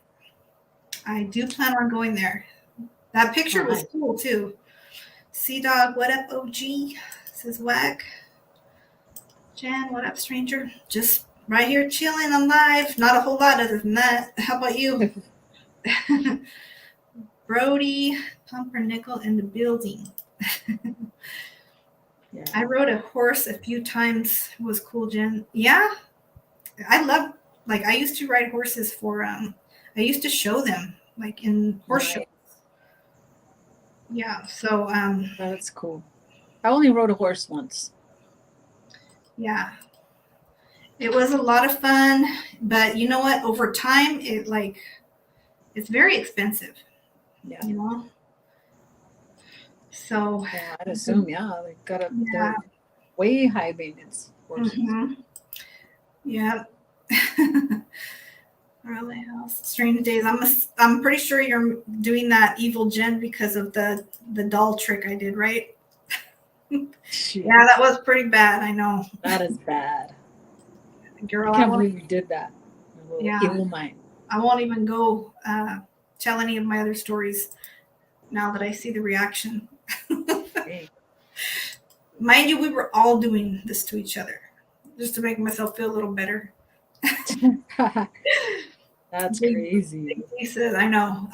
Speaker 1: I do plan on going there. That picture was
Speaker 2: Alright.
Speaker 1: cool too. Sea Dog, what up, OG? Says Whack. Jan, what up, stranger? Just right here chilling on live. Not a whole lot other than that. How about you? Brody, Pumpernickel in the building.
Speaker 2: Yeah.
Speaker 1: I rode a horse a few times. It was cool, Jen. Yeah. I love, like, I used to ride horses for, I used to show them, like, in horse shows.
Speaker 2: Right.
Speaker 1: Yeah. So,
Speaker 2: That's cool. I only rode a horse once.
Speaker 1: yeah. It was a lot of fun, but you know what? Over time, it's very expensive,
Speaker 2: Yeah.
Speaker 1: you know? So,
Speaker 2: Yeah, I'd assume, yeah. They got
Speaker 1: yeah.
Speaker 2: they're way high maintenance horses.
Speaker 1: Mhm. Yeah. Early house. Strange days. I'm pretty sure you're doing that evil Jen because of the doll trick I did, right?
Speaker 2: Jeez,
Speaker 1: Yeah, that was pretty bad. I know.
Speaker 2: that is bad.
Speaker 1: Girl,
Speaker 2: I can't believe you did that. Your little
Speaker 1: Yeah.
Speaker 2: evil mind.
Speaker 1: I won't even go tell any of my other stories now that I see the reaction.
Speaker 2: Hey.
Speaker 1: Mind you, we were all doing this to each other just to make myself feel a little better.
Speaker 2: That's
Speaker 1: Big-
Speaker 2: crazy.
Speaker 1: He said, I know.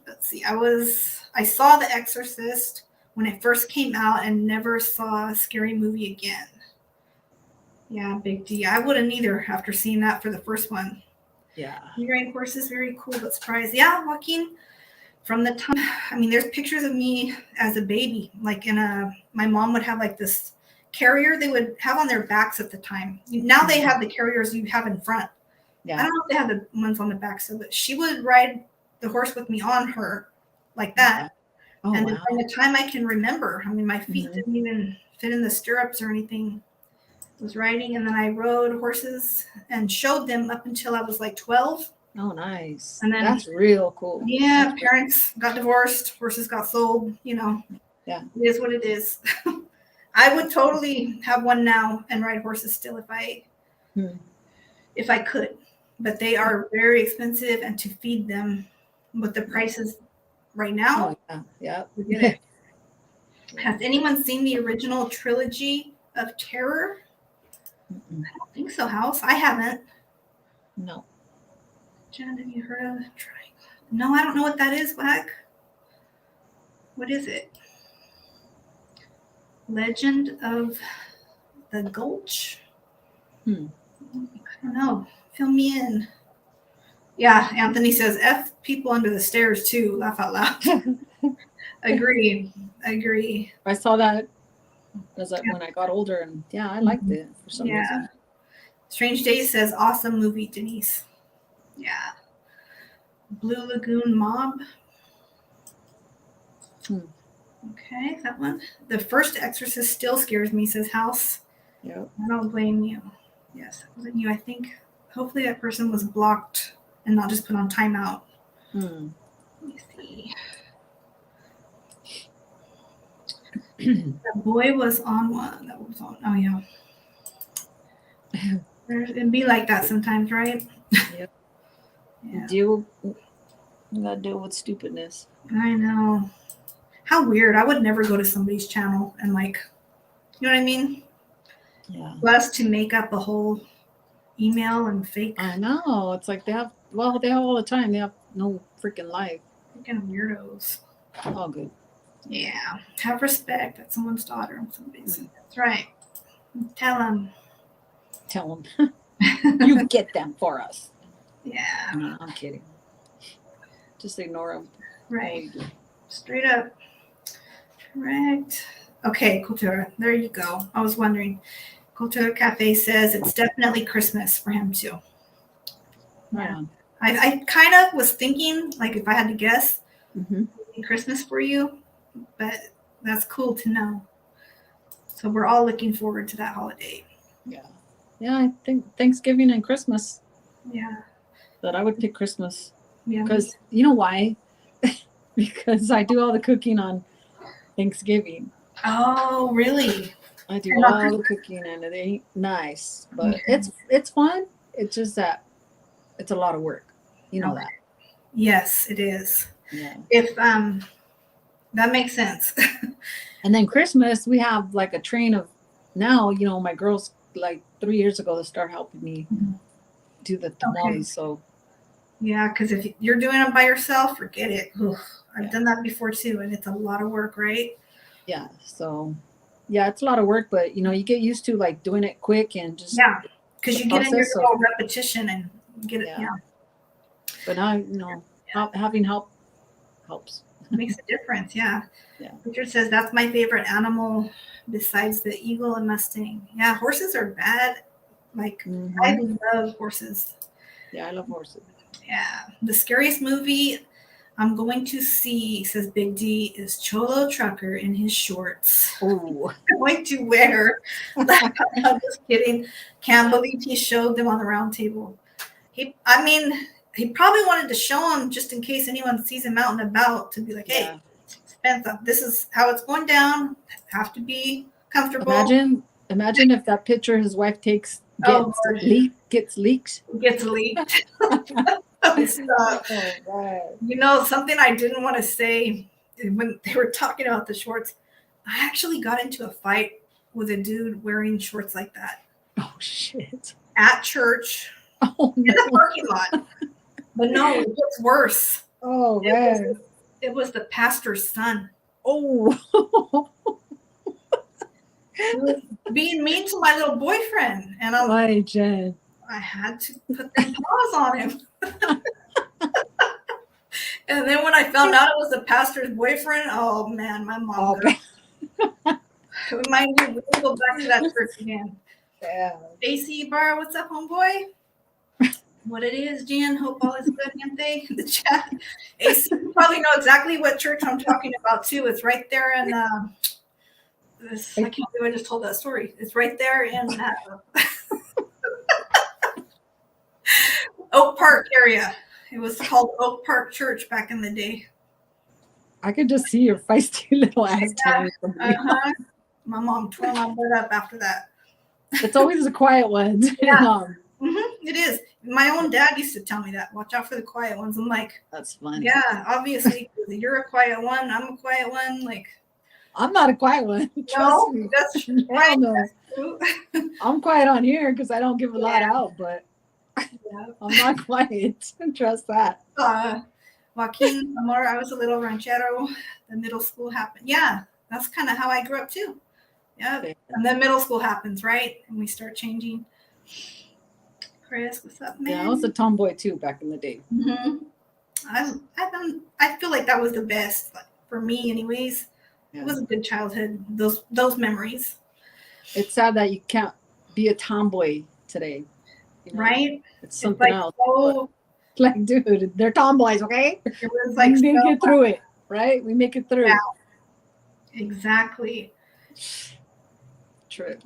Speaker 1: Let's see. I saw The Exorcist when it first came out and never saw a scary movie again. Yeah, Big D. I wouldn't either after seeing that for the first one.
Speaker 2: Yeah.
Speaker 1: You riding horses, very cool, but surprised. Yeah, Joaquin. From the time, I mean, there's pictures of me as a baby, like my mom would have like this carrier they would have on their backs at the time. Now they have the carriers you have in front.
Speaker 2: Yeah.
Speaker 1: I don't know if they have the ones on the back, so but she would ride the horse with me on her like that.
Speaker 2: Oh,
Speaker 1: And
Speaker 2: wow.
Speaker 1: then from the time I can remember, I mean, my feet
Speaker 2: Mhm.
Speaker 1: didn't even fit in the stirrups or anything. I was riding, and then I rode horses and showed them up until I was like 12.
Speaker 2: Oh, nice.
Speaker 1: And then-
Speaker 2: That's real cool.
Speaker 1: Yeah,
Speaker 2: That's
Speaker 1: parents got divorced, horses got sold, you know.
Speaker 2: Yeah.
Speaker 1: It is what it is. I would totally have one now and ride horses still if I could. But they are very expensive, and to feed them with the prices right now,
Speaker 2: Oh, yeah.
Speaker 1: forget it. Has anyone seen the original trilogy of Terror?
Speaker 2: Mm-mm.
Speaker 1: I don't think so, House. I haven't.
Speaker 2: No.
Speaker 1: Jen, have you heard of the triangle? No, I don't know what that is, Black. What is it? Legend of the Gulch? I don't know. Fill me in. Yeah, Anthony says, F people under the stairs too. Laugh out loud. Agree.
Speaker 2: I saw that when I got older, and yeah, I liked it for some reason.
Speaker 1: Strange Days says, awesome movie, Denise. Yeah. Blue Lagoon Mob. Okay, that one. The first Exorcist still scares me, says House.
Speaker 2: Yep.
Speaker 1: I don't blame you. Yes, it wasn't you. I think hopefully that person was blocked and not just put on timeout. Let me see. The boy was on one. That was on. Oh, yeah. It'd be like that sometimes, right?
Speaker 2: Yep.
Speaker 1: Yeah.
Speaker 2: You gotta deal with stupidness.
Speaker 1: I know. How weird. I would never go to somebody's channel and like, you know what I mean?
Speaker 2: Yeah.
Speaker 1: Plus to make up a whole email and fake.
Speaker 2: I know. It's like they have all the time. They have no freaking life.
Speaker 1: Freaking weirdos.
Speaker 2: All good.
Speaker 1: Yeah. Have respect. That's someone's daughter and somebody's. That's right. Tell them.
Speaker 2: Tell them. You get them for us.
Speaker 1: Yeah.
Speaker 2: No, I'm kidding. Just ignore them.
Speaker 1: Right. Straight up. Correct. Okay, Cultura. There you go. I was wondering. Cultura Cafe says it's definitely Christmas for him too.
Speaker 2: Yeah.
Speaker 1: I kind of was thinking, like, if I had to guess, Christmas for you, but that's cool to know. So we're all looking forward to that holiday.
Speaker 2: Yeah. Yeah, I think Thanksgiving and Christmas.
Speaker 1: Yeah.
Speaker 2: But I would pick Christmas.
Speaker 1: Yeah.
Speaker 2: Because you know why? Because I do all the cooking on Thanksgiving.
Speaker 1: Oh, really?
Speaker 2: I do all the cooking and it ain't nice. But it's fun. It's just that it's a lot of work. You know that.
Speaker 1: Yes, it is.
Speaker 2: Yeah.
Speaker 1: If that makes sense.
Speaker 2: And then Christmas, we have like a train of now, my girls like 3 years ago, they start helping me do the tamales. So
Speaker 1: Yeah, because if you're doing it by yourself, forget it. Ugh, I've
Speaker 2: Yeah.
Speaker 1: done that before too, and it's a lot of work, right?
Speaker 2: yeah. So yeah, it's a lot of work, but you get used to like doing it quick and just
Speaker 1: Yeah, because
Speaker 2: the
Speaker 1: you get in your
Speaker 2: process of
Speaker 1: little repetition and get it.
Speaker 2: yeah.
Speaker 1: Yeah,
Speaker 2: But now, having help helps.
Speaker 1: makes a difference. Yeah.
Speaker 2: Yeah.
Speaker 1: Richard says that's my favorite animal besides the eagle and mustang. Yeah, horses are bad. Like I
Speaker 2: Mhm.
Speaker 1: love horses.
Speaker 2: Yeah, I love horses.
Speaker 1: Yeah, the scariest movie I'm going to see, says Big D, is Cholo Trucker in his shorts.
Speaker 2: Oh,
Speaker 1: I'm going to wear. I'm just kidding. Can't believe he showed them on the round table. I mean, he probably wanted to show them just in case anyone sees him out and about to be like, hey,
Speaker 2: yeah.
Speaker 1: Spence, this is how it's going down. Have to be comfortable.
Speaker 2: Imagine if that picture his wife takes
Speaker 1: Oh,
Speaker 2: gets leaked.
Speaker 1: Lord, gets leaked. Stop.
Speaker 2: Oh, right.
Speaker 1: Something I didn't want to say when they were talking about the shorts, I actually got into a fight with a dude wearing shorts like that
Speaker 2: Oh shit.
Speaker 1: at church
Speaker 2: Oh
Speaker 1: in the
Speaker 2: no.
Speaker 1: parking lot. But no, it gets worse.
Speaker 2: Oh man.
Speaker 1: It was the pastor's son.
Speaker 2: Oh.
Speaker 1: He was being mean to my little boyfriend, and
Speaker 2: Why, Jen?
Speaker 1: I had to put them paws on him. And then when I found out it was the pastor's boyfriend, oh man, my mom got. Remind you, we can go back to that church again.
Speaker 2: Yeah.
Speaker 1: Stacy Barr, what's up, homeboy? What it is, Jen? Hope all is good, gente. In the chat. AC, you probably know exactly what church I'm talking about too. It's right there in this. I can't believe I just told that story. It's right there in Oak Park area. It was called Oak Park Church back in the day.
Speaker 2: I could just see your feisty little ass telling somebody.
Speaker 1: My mom tore my butt up after that.
Speaker 2: It's always the quiet ones.
Speaker 1: Yeah. It is. My own dad used to tell me that. Watch out for the quiet ones. I'm like,
Speaker 2: that's funny.
Speaker 1: Yeah, obviously, you're a quiet one. I'm a quiet one. Like,
Speaker 2: I'm not a quiet one. Trust me.
Speaker 1: That's
Speaker 2: right. No. I'm quiet on here because I don't give a lot out, but I'm not quiet. Trust that.
Speaker 1: Joaquin Amor, I was a little ranchero. The middle school happened. Yeah, that's kind of how I grew up too. Yeah, and then middle school happens, right? And we start changing. Chris, what's up, man?
Speaker 2: Yeah, I was a tomboy too back in the day.
Speaker 1: Mm-hmm. I feel like that was the best for me, anyways. Yeah. It was a good childhood. Those memories.
Speaker 2: It's sad that you can't be a tomboy today.
Speaker 1: Right?
Speaker 2: It's something else.
Speaker 1: So,
Speaker 2: dude, they're tomboys, okay?
Speaker 1: It was like
Speaker 2: we didn't get through it, right? We make it through.
Speaker 1: Yeah. Exactly.
Speaker 2: True.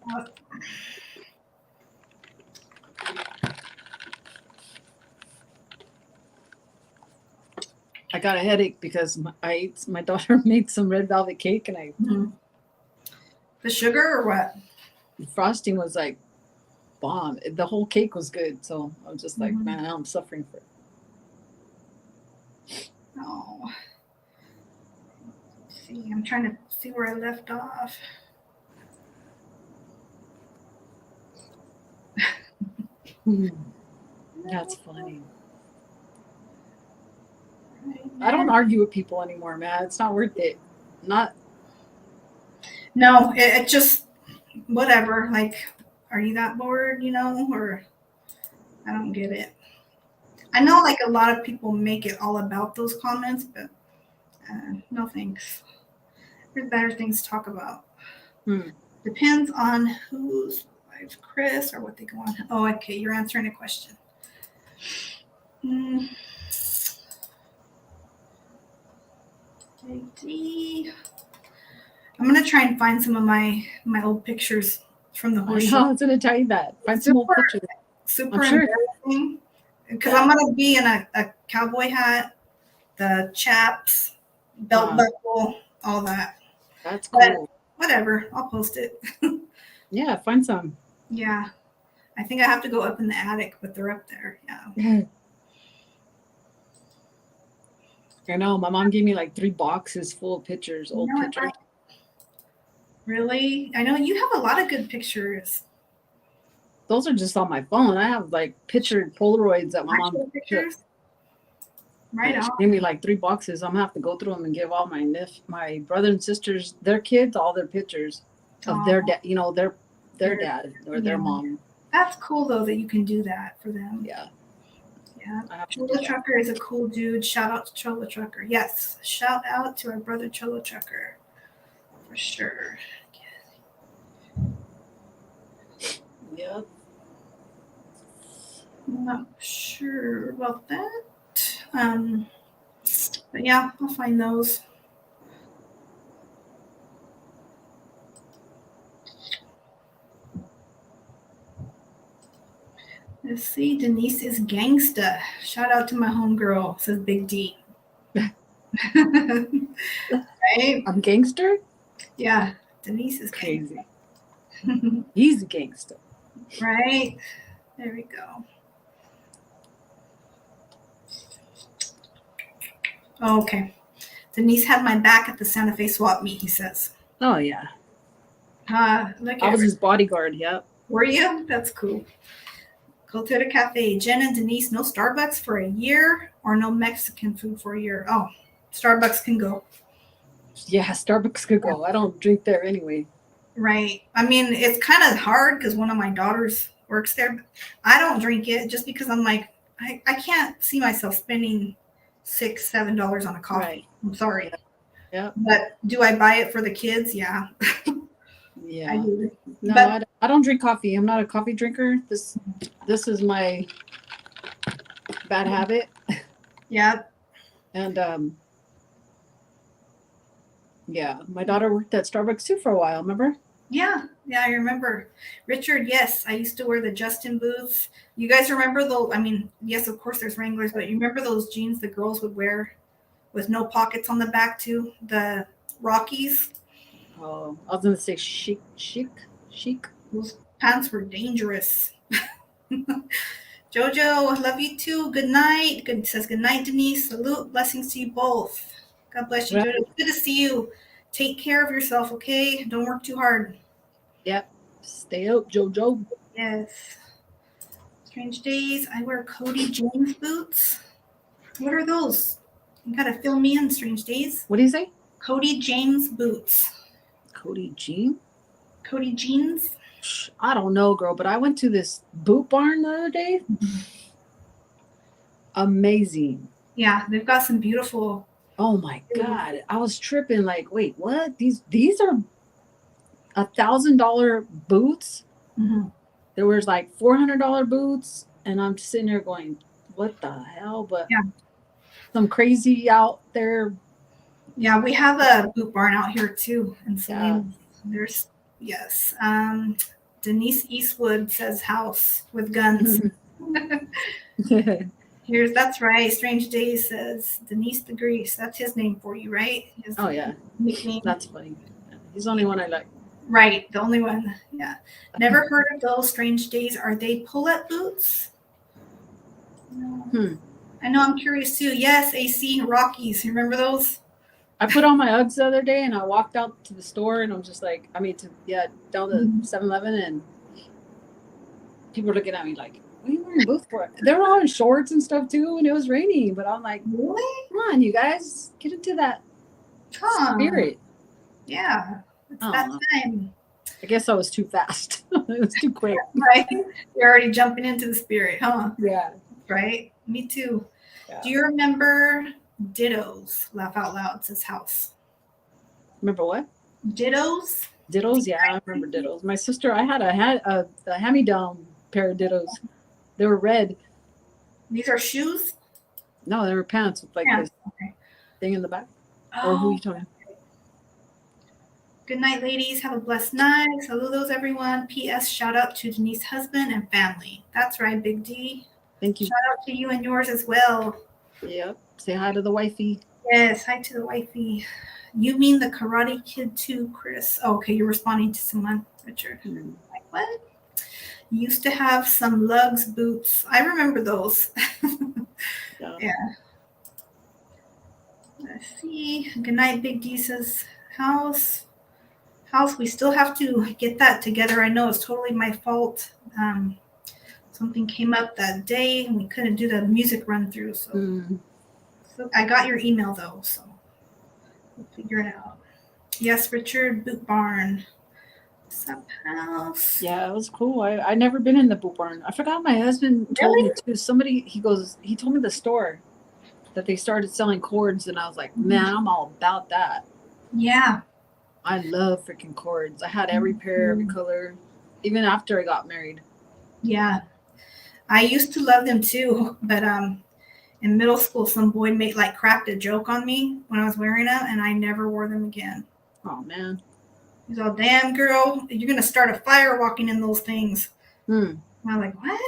Speaker 2: I got a headache because my daughter made some red velvet cake and I.
Speaker 1: Mm-hmm. The sugar or what?
Speaker 2: The frosting was like bomb. The whole cake was good, so I was just like, man, I'm suffering for it.
Speaker 1: Oh. Let's see, I'm trying to see where I left off.
Speaker 2: That's funny. I don't argue with people anymore, man. It's not worth it. No,
Speaker 1: it just whatever. Like, are you that bored, or I don't get it. I know like a lot of people make it all about those comments, but no thanks. There's better things to talk about. Depends on who's live, Chris, or what they go on. Oh, okay, you're answering a question. I'm gonna try and find some of my old pictures from the horse show.
Speaker 2: I was gonna tell you that. Find some old pictures.
Speaker 1: Super embarrassing. Because I'm gonna be in a cowboy hat, the chaps, belt buckle, all that.
Speaker 2: That's cool.
Speaker 1: But whatever, I'll post it.
Speaker 2: Yeah, find some.
Speaker 1: Yeah. I think I have to go up in the attic, but they're up there. Yeah.
Speaker 2: I know. My mom gave me like 3 boxes full of pictures,
Speaker 1: You
Speaker 2: old
Speaker 1: know,
Speaker 2: pictures.
Speaker 1: really? I know you have a lot of good pictures.
Speaker 2: Those are just on my phone. I have like pictured Polaroids that my mom
Speaker 1: Actual
Speaker 2: took.
Speaker 1: pictures? Right
Speaker 2: Yeah, she
Speaker 1: on.
Speaker 2: gave me like 3 boxes. I'm gonna have to go through them and give all my brother and sisters, their kids, all their pictures of their
Speaker 1: Oh,
Speaker 2: dad. Their dad or
Speaker 1: yeah.
Speaker 2: their mom.
Speaker 1: That's cool though that you can do that for them.
Speaker 2: Yeah,
Speaker 1: Yeah.
Speaker 2: I have to do
Speaker 1: Cholo
Speaker 2: that.
Speaker 1: Trucker is a cool dude. Shout out to Cholo Trucker. Yes. Shout out to our brother Cholo Trucker. For sure.
Speaker 2: Yep.
Speaker 1: I'm not sure about that. But yeah, I'll find those. Let's see. Denise is gangsta. Shout out to my homegirl, says Big D. Right?
Speaker 2: I'm gangster.
Speaker 1: Yeah. Denise is
Speaker 2: Crazy.
Speaker 1: gangsta.
Speaker 2: He's a gangster.
Speaker 1: Right? There we go. Oh, okay. Denise had my back at the Santa Fe swap meet, he says.
Speaker 2: Oh yeah,
Speaker 1: Look
Speaker 2: I
Speaker 1: at
Speaker 2: was
Speaker 1: her.
Speaker 2: his bodyguard. Yep.
Speaker 1: Were you? That's cool. Cultura Cafe. Jen and Denise, no Starbucks for a year or no Mexican food for a year. Oh, Starbucks can go.
Speaker 2: Yeah, Starbucks could go. I don't drink there anyway.
Speaker 1: Right. I mean, it's kind of hard because one of my daughters works there. But I don't drink it just because I'm like, I can't see myself spending $6, $7 on a coffee.
Speaker 2: Right.
Speaker 1: I'm sorry.
Speaker 2: Yeah.
Speaker 1: But do I buy it for the kids? Yeah. I
Speaker 2: Yeah.
Speaker 1: do.
Speaker 2: No,
Speaker 1: But
Speaker 2: I don't drink coffee. I'm not a coffee drinker. This is my bad habit.
Speaker 1: yeah,
Speaker 2: And yeah, my daughter worked at Starbucks too for a while. Remember?
Speaker 1: yeah, I remember. Richard, yes, I used to wear the Justin boots. You guys remember those? I mean, yes, of course there's Wranglers, but you remember those jeans the girls would wear with no pockets on the back too? The Rockies?
Speaker 2: Oh, I was gonna say chic.
Speaker 1: Those pants were dangerous. Jojo, love you too. Good night. Good says good night, Denise. Salute. Blessings to you both. God bless you,
Speaker 2: Right.
Speaker 1: Jojo. Good to see you. Take care of yourself, okay? Don't work too hard.
Speaker 2: Yep. Stay up, Jojo.
Speaker 1: Yes. Strange days. I wear Cody James boots. What are those? You gotta fill me in, Strange days.
Speaker 2: What do you say?
Speaker 1: Cody James boots.
Speaker 2: Cody Jean?
Speaker 1: Cody jeans.
Speaker 2: I don't know, girl, but I went to this boot barn the other day. Amazing.
Speaker 1: Yeah, they've got some beautiful.
Speaker 2: Oh my God. I was tripping like, wait, what? These are $1,000 boots.
Speaker 1: Mm-hmm.
Speaker 2: There was like $400 boots, and I'm sitting there going, what the hell? But
Speaker 1: yeah,
Speaker 2: some crazy out there.
Speaker 1: Yeah, we have a boot barn out here too in Salinas.
Speaker 2: Yeah.
Speaker 1: There's yes. Denise Eastwood says house with guns. Here's that's right. Strange Days says Denise the Grease. That's his name for you, right? His
Speaker 2: yeah.
Speaker 1: nickname.
Speaker 2: That's funny. He's the only one I like.
Speaker 1: Right, the only one. Yeah. Never heard of those. Strange Days. Are they pull-up boots? No. I know. I'm curious too. Yes, AC Rockies. You remember those?
Speaker 2: I put on my Uggs the other day, and I walked out to the store, and I'm just like, down to 7-Eleven, and people were looking at me like, what are you wearing boots for? They were all in shorts and stuff too, and it was raining. But I'm like,
Speaker 1: really?
Speaker 2: Come on, you guys, get into that spirit.
Speaker 1: Yeah, it's that time.
Speaker 2: I guess I was too fast. It was too quick.
Speaker 1: Right? You're already jumping into the spirit, huh?
Speaker 2: Yeah.
Speaker 1: Right? Me too.
Speaker 2: Yeah.
Speaker 1: Do you remember Dittos? Laugh out loud says house.
Speaker 2: Remember what?
Speaker 1: Dittos?
Speaker 2: Dittos? Yeah, I remember Dittos. My sister, I had a hand-me-down pair of Dittos. They were red.
Speaker 1: These are shoes?
Speaker 2: No, they were pants with like this thing in the back.
Speaker 1: Oh.
Speaker 2: Or who are you talking?
Speaker 1: Good night, ladies. Have a blessed night. Saludos, everyone. P.S. Shout out to Denise's husband and family. That's right, Big D.
Speaker 2: Thank you.
Speaker 1: Shout out to you and yours as well.
Speaker 2: Yep. Say hi to the wifey.
Speaker 1: Yes, hi to the wifey. You mean the Karate Kid too, Chris? Oh, okay, you're responding to someone, Richard. Like, what? Used to have some lugs boots. I remember those. Yeah. Let's see. Good night, Big Deesa's house. We still have to get that together. I know it's totally my fault. Something came up that day and we couldn't do the music run through. So I got your email though, so we'll figure it out. Yes, Richard, Boot Barn. Sub house.
Speaker 2: Yeah, it was cool. I never been in the boot barn. I forgot my husband told me too. Somebody he told me the store that they started selling cords, and I was like, man, I'm all about that.
Speaker 1: Yeah.
Speaker 2: I love freaking cords. I had every pair, every color, even after I got married.
Speaker 1: Yeah. I used to love them too, but in middle school some boy cracked a joke on me when I was wearing them and I never wore them again.
Speaker 2: Oh man.
Speaker 1: He's all, damn girl, you're gonna start a fire walking in those things.
Speaker 2: And
Speaker 1: I'm like, what?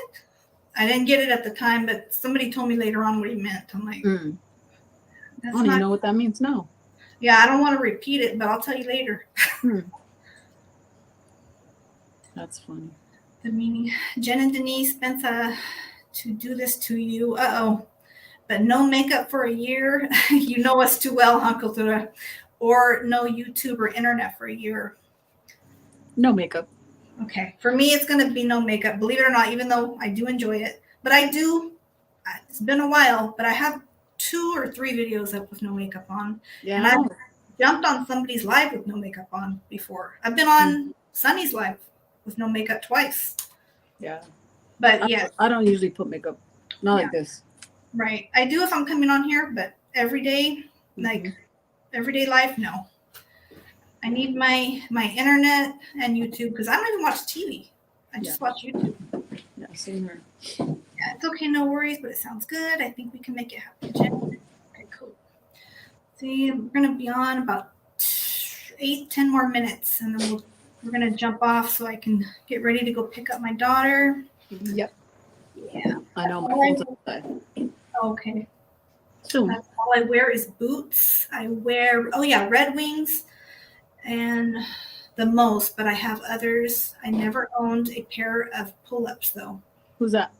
Speaker 1: I didn't get it at the time, but somebody told me later on what he meant. I'm like,
Speaker 2: I don't even know what that means now.
Speaker 1: Yeah, I don't want to repeat it, but I'll tell you later.
Speaker 2: That's funny.
Speaker 1: The meaning. Jen and Denise meant to do this to you. Uh-oh. But no makeup for a year. You know us too well, huh, Cultura? Or no YouTube or internet for a year.
Speaker 2: No makeup.
Speaker 1: Okay. For me, it's going to be no makeup. Believe it or not, even though I do enjoy it. But I do. It's been a while, but I have 2 or 3 videos up with no makeup on.
Speaker 2: Yeah.
Speaker 1: And I've jumped on somebody's live with no makeup on before. I've been on Sunny's live with no makeup twice.
Speaker 2: Yeah.
Speaker 1: But yeah.
Speaker 2: I don't usually put makeup. Not like this.
Speaker 1: Right. I do if I'm coming on here, but every day, everyday life, no. I need my internet and YouTube because I don't even watch TV. I just watch YouTube.
Speaker 2: Yeah, same here.
Speaker 1: Yeah, it's okay, no worries, but it sounds good. I think we can make it happen, Jen. Okay, cool. See, we're gonna be on about 8-10 more minutes, and then we're gonna jump off so I can get ready to go pick up my daughter.
Speaker 2: Yep.
Speaker 1: Yeah.
Speaker 2: I know my phone's outside.
Speaker 1: Okay.
Speaker 2: Soon.
Speaker 1: That's all I wear is boots. I wear Red Wings and the most, but I have others. I never owned a pair of pull-ups though.
Speaker 2: Who's that?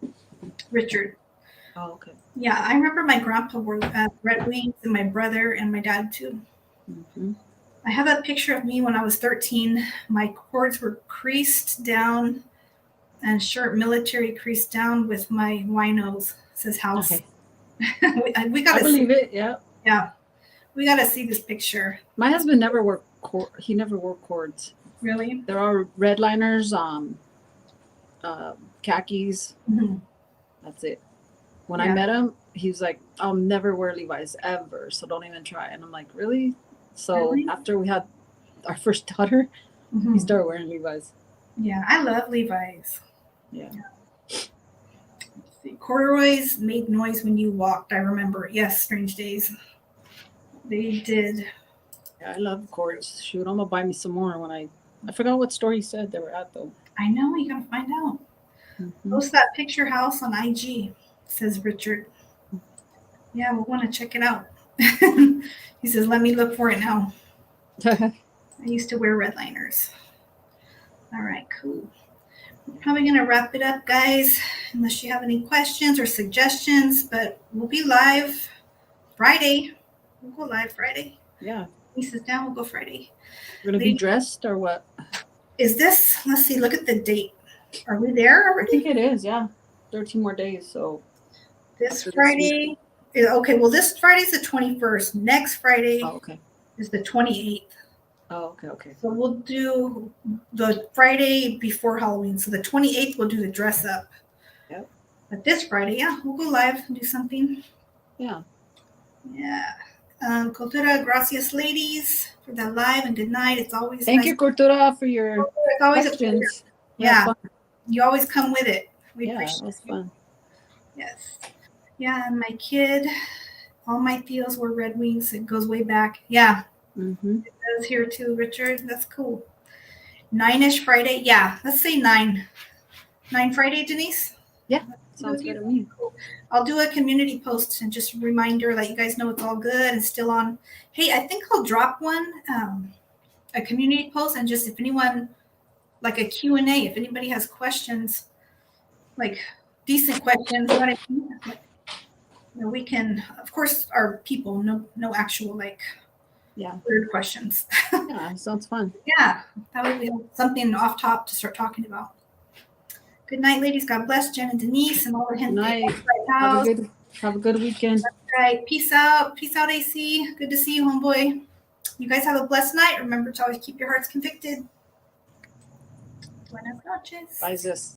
Speaker 1: Richard.
Speaker 2: Oh, okay.
Speaker 1: Yeah, I remember my grandpa wore Red Wings and my brother and my dad too. I have a picture of me when I was 13. My cords were creased down and short military creased down with my winos. It says house.
Speaker 2: Okay.
Speaker 1: we gotta
Speaker 2: I believe it. Yeah.
Speaker 1: Yeah. We gotta see this picture.
Speaker 2: My husband never wore he never wore cords.
Speaker 1: Really?
Speaker 2: There are red liners, khakis. That's it. When I met him, he was like, I'll never wear Levi's ever, so don't even try. And I'm like, really? So after we had our first daughter, he started wearing Levi's.
Speaker 1: Yeah, I love Levi's.
Speaker 2: Yeah.
Speaker 1: Let's see. Corduroys made noise when you walked. I remember. Yes, Strange Days. They did.
Speaker 2: Yeah, I love cords. Shoot, I'm gonna buy me some more when I forgot what store he said they were at though.
Speaker 1: I know, you gotta find out. Post that picture house on IG, says Richard. Yeah, we'll want to check it out. He says, let me look for it now. I used to wear red liners. All right, cool. We're probably going to wrap it up, guys, unless you have any questions or suggestions, but we'll be live Friday. We'll go live Friday.
Speaker 2: Yeah.
Speaker 1: He says down, we'll go Friday.
Speaker 2: We're going to be dressed or what?
Speaker 1: Is this, let's see, look at the date. Are we there already?
Speaker 2: I think it is, yeah. 13 more days, so.
Speaker 1: This Friday, okay, well, this Friday's the 21st. Next Friday is the 28th.
Speaker 2: Oh, okay.
Speaker 1: So we'll do the Friday before Halloween. So the 28th, we'll do the dress up.
Speaker 2: Yep.
Speaker 1: But this Friday, yeah, we'll go live and do something.
Speaker 2: Yeah.
Speaker 1: Yeah. Cultura, gracias, ladies, for that live, and good night. It's always
Speaker 2: Thank you, Cultura, for your questions.
Speaker 1: Yeah. You always come with it. We appreciate
Speaker 2: it. It was fun.
Speaker 1: Yes. Yeah, and my kid, all my Theos were Red Wings. It goes way back. Yeah. It does here too, Richard. That's cool. 9-ish Friday. Yeah, let's say 9. 9 Friday, Denise?
Speaker 2: Yeah, sounds good to me.
Speaker 1: Cool. I'll do a community post and just a reminder, let you guys know it's all good and still on. Hey, I think I'll drop one, a community post, and just if anyone, like a Q&A, if anybody has questions, like decent questions, you know what I mean? we can, of course, our people, no actual like
Speaker 2: Yeah.
Speaker 1: weird questions.
Speaker 2: Yeah, sounds fun.
Speaker 1: Yeah, that would be something off top to start talking about. Good night, ladies. God bless Jen and Denise and all the
Speaker 2: Good
Speaker 1: gente.
Speaker 2: night.
Speaker 1: House.
Speaker 2: Have a good weekend.
Speaker 1: Right. Peace out. Peace out, AC. Good to see you, homeboy. You guys have a blessed night. Remember to always keep your hearts convicted. Buenas noches.
Speaker 2: Bye, sis.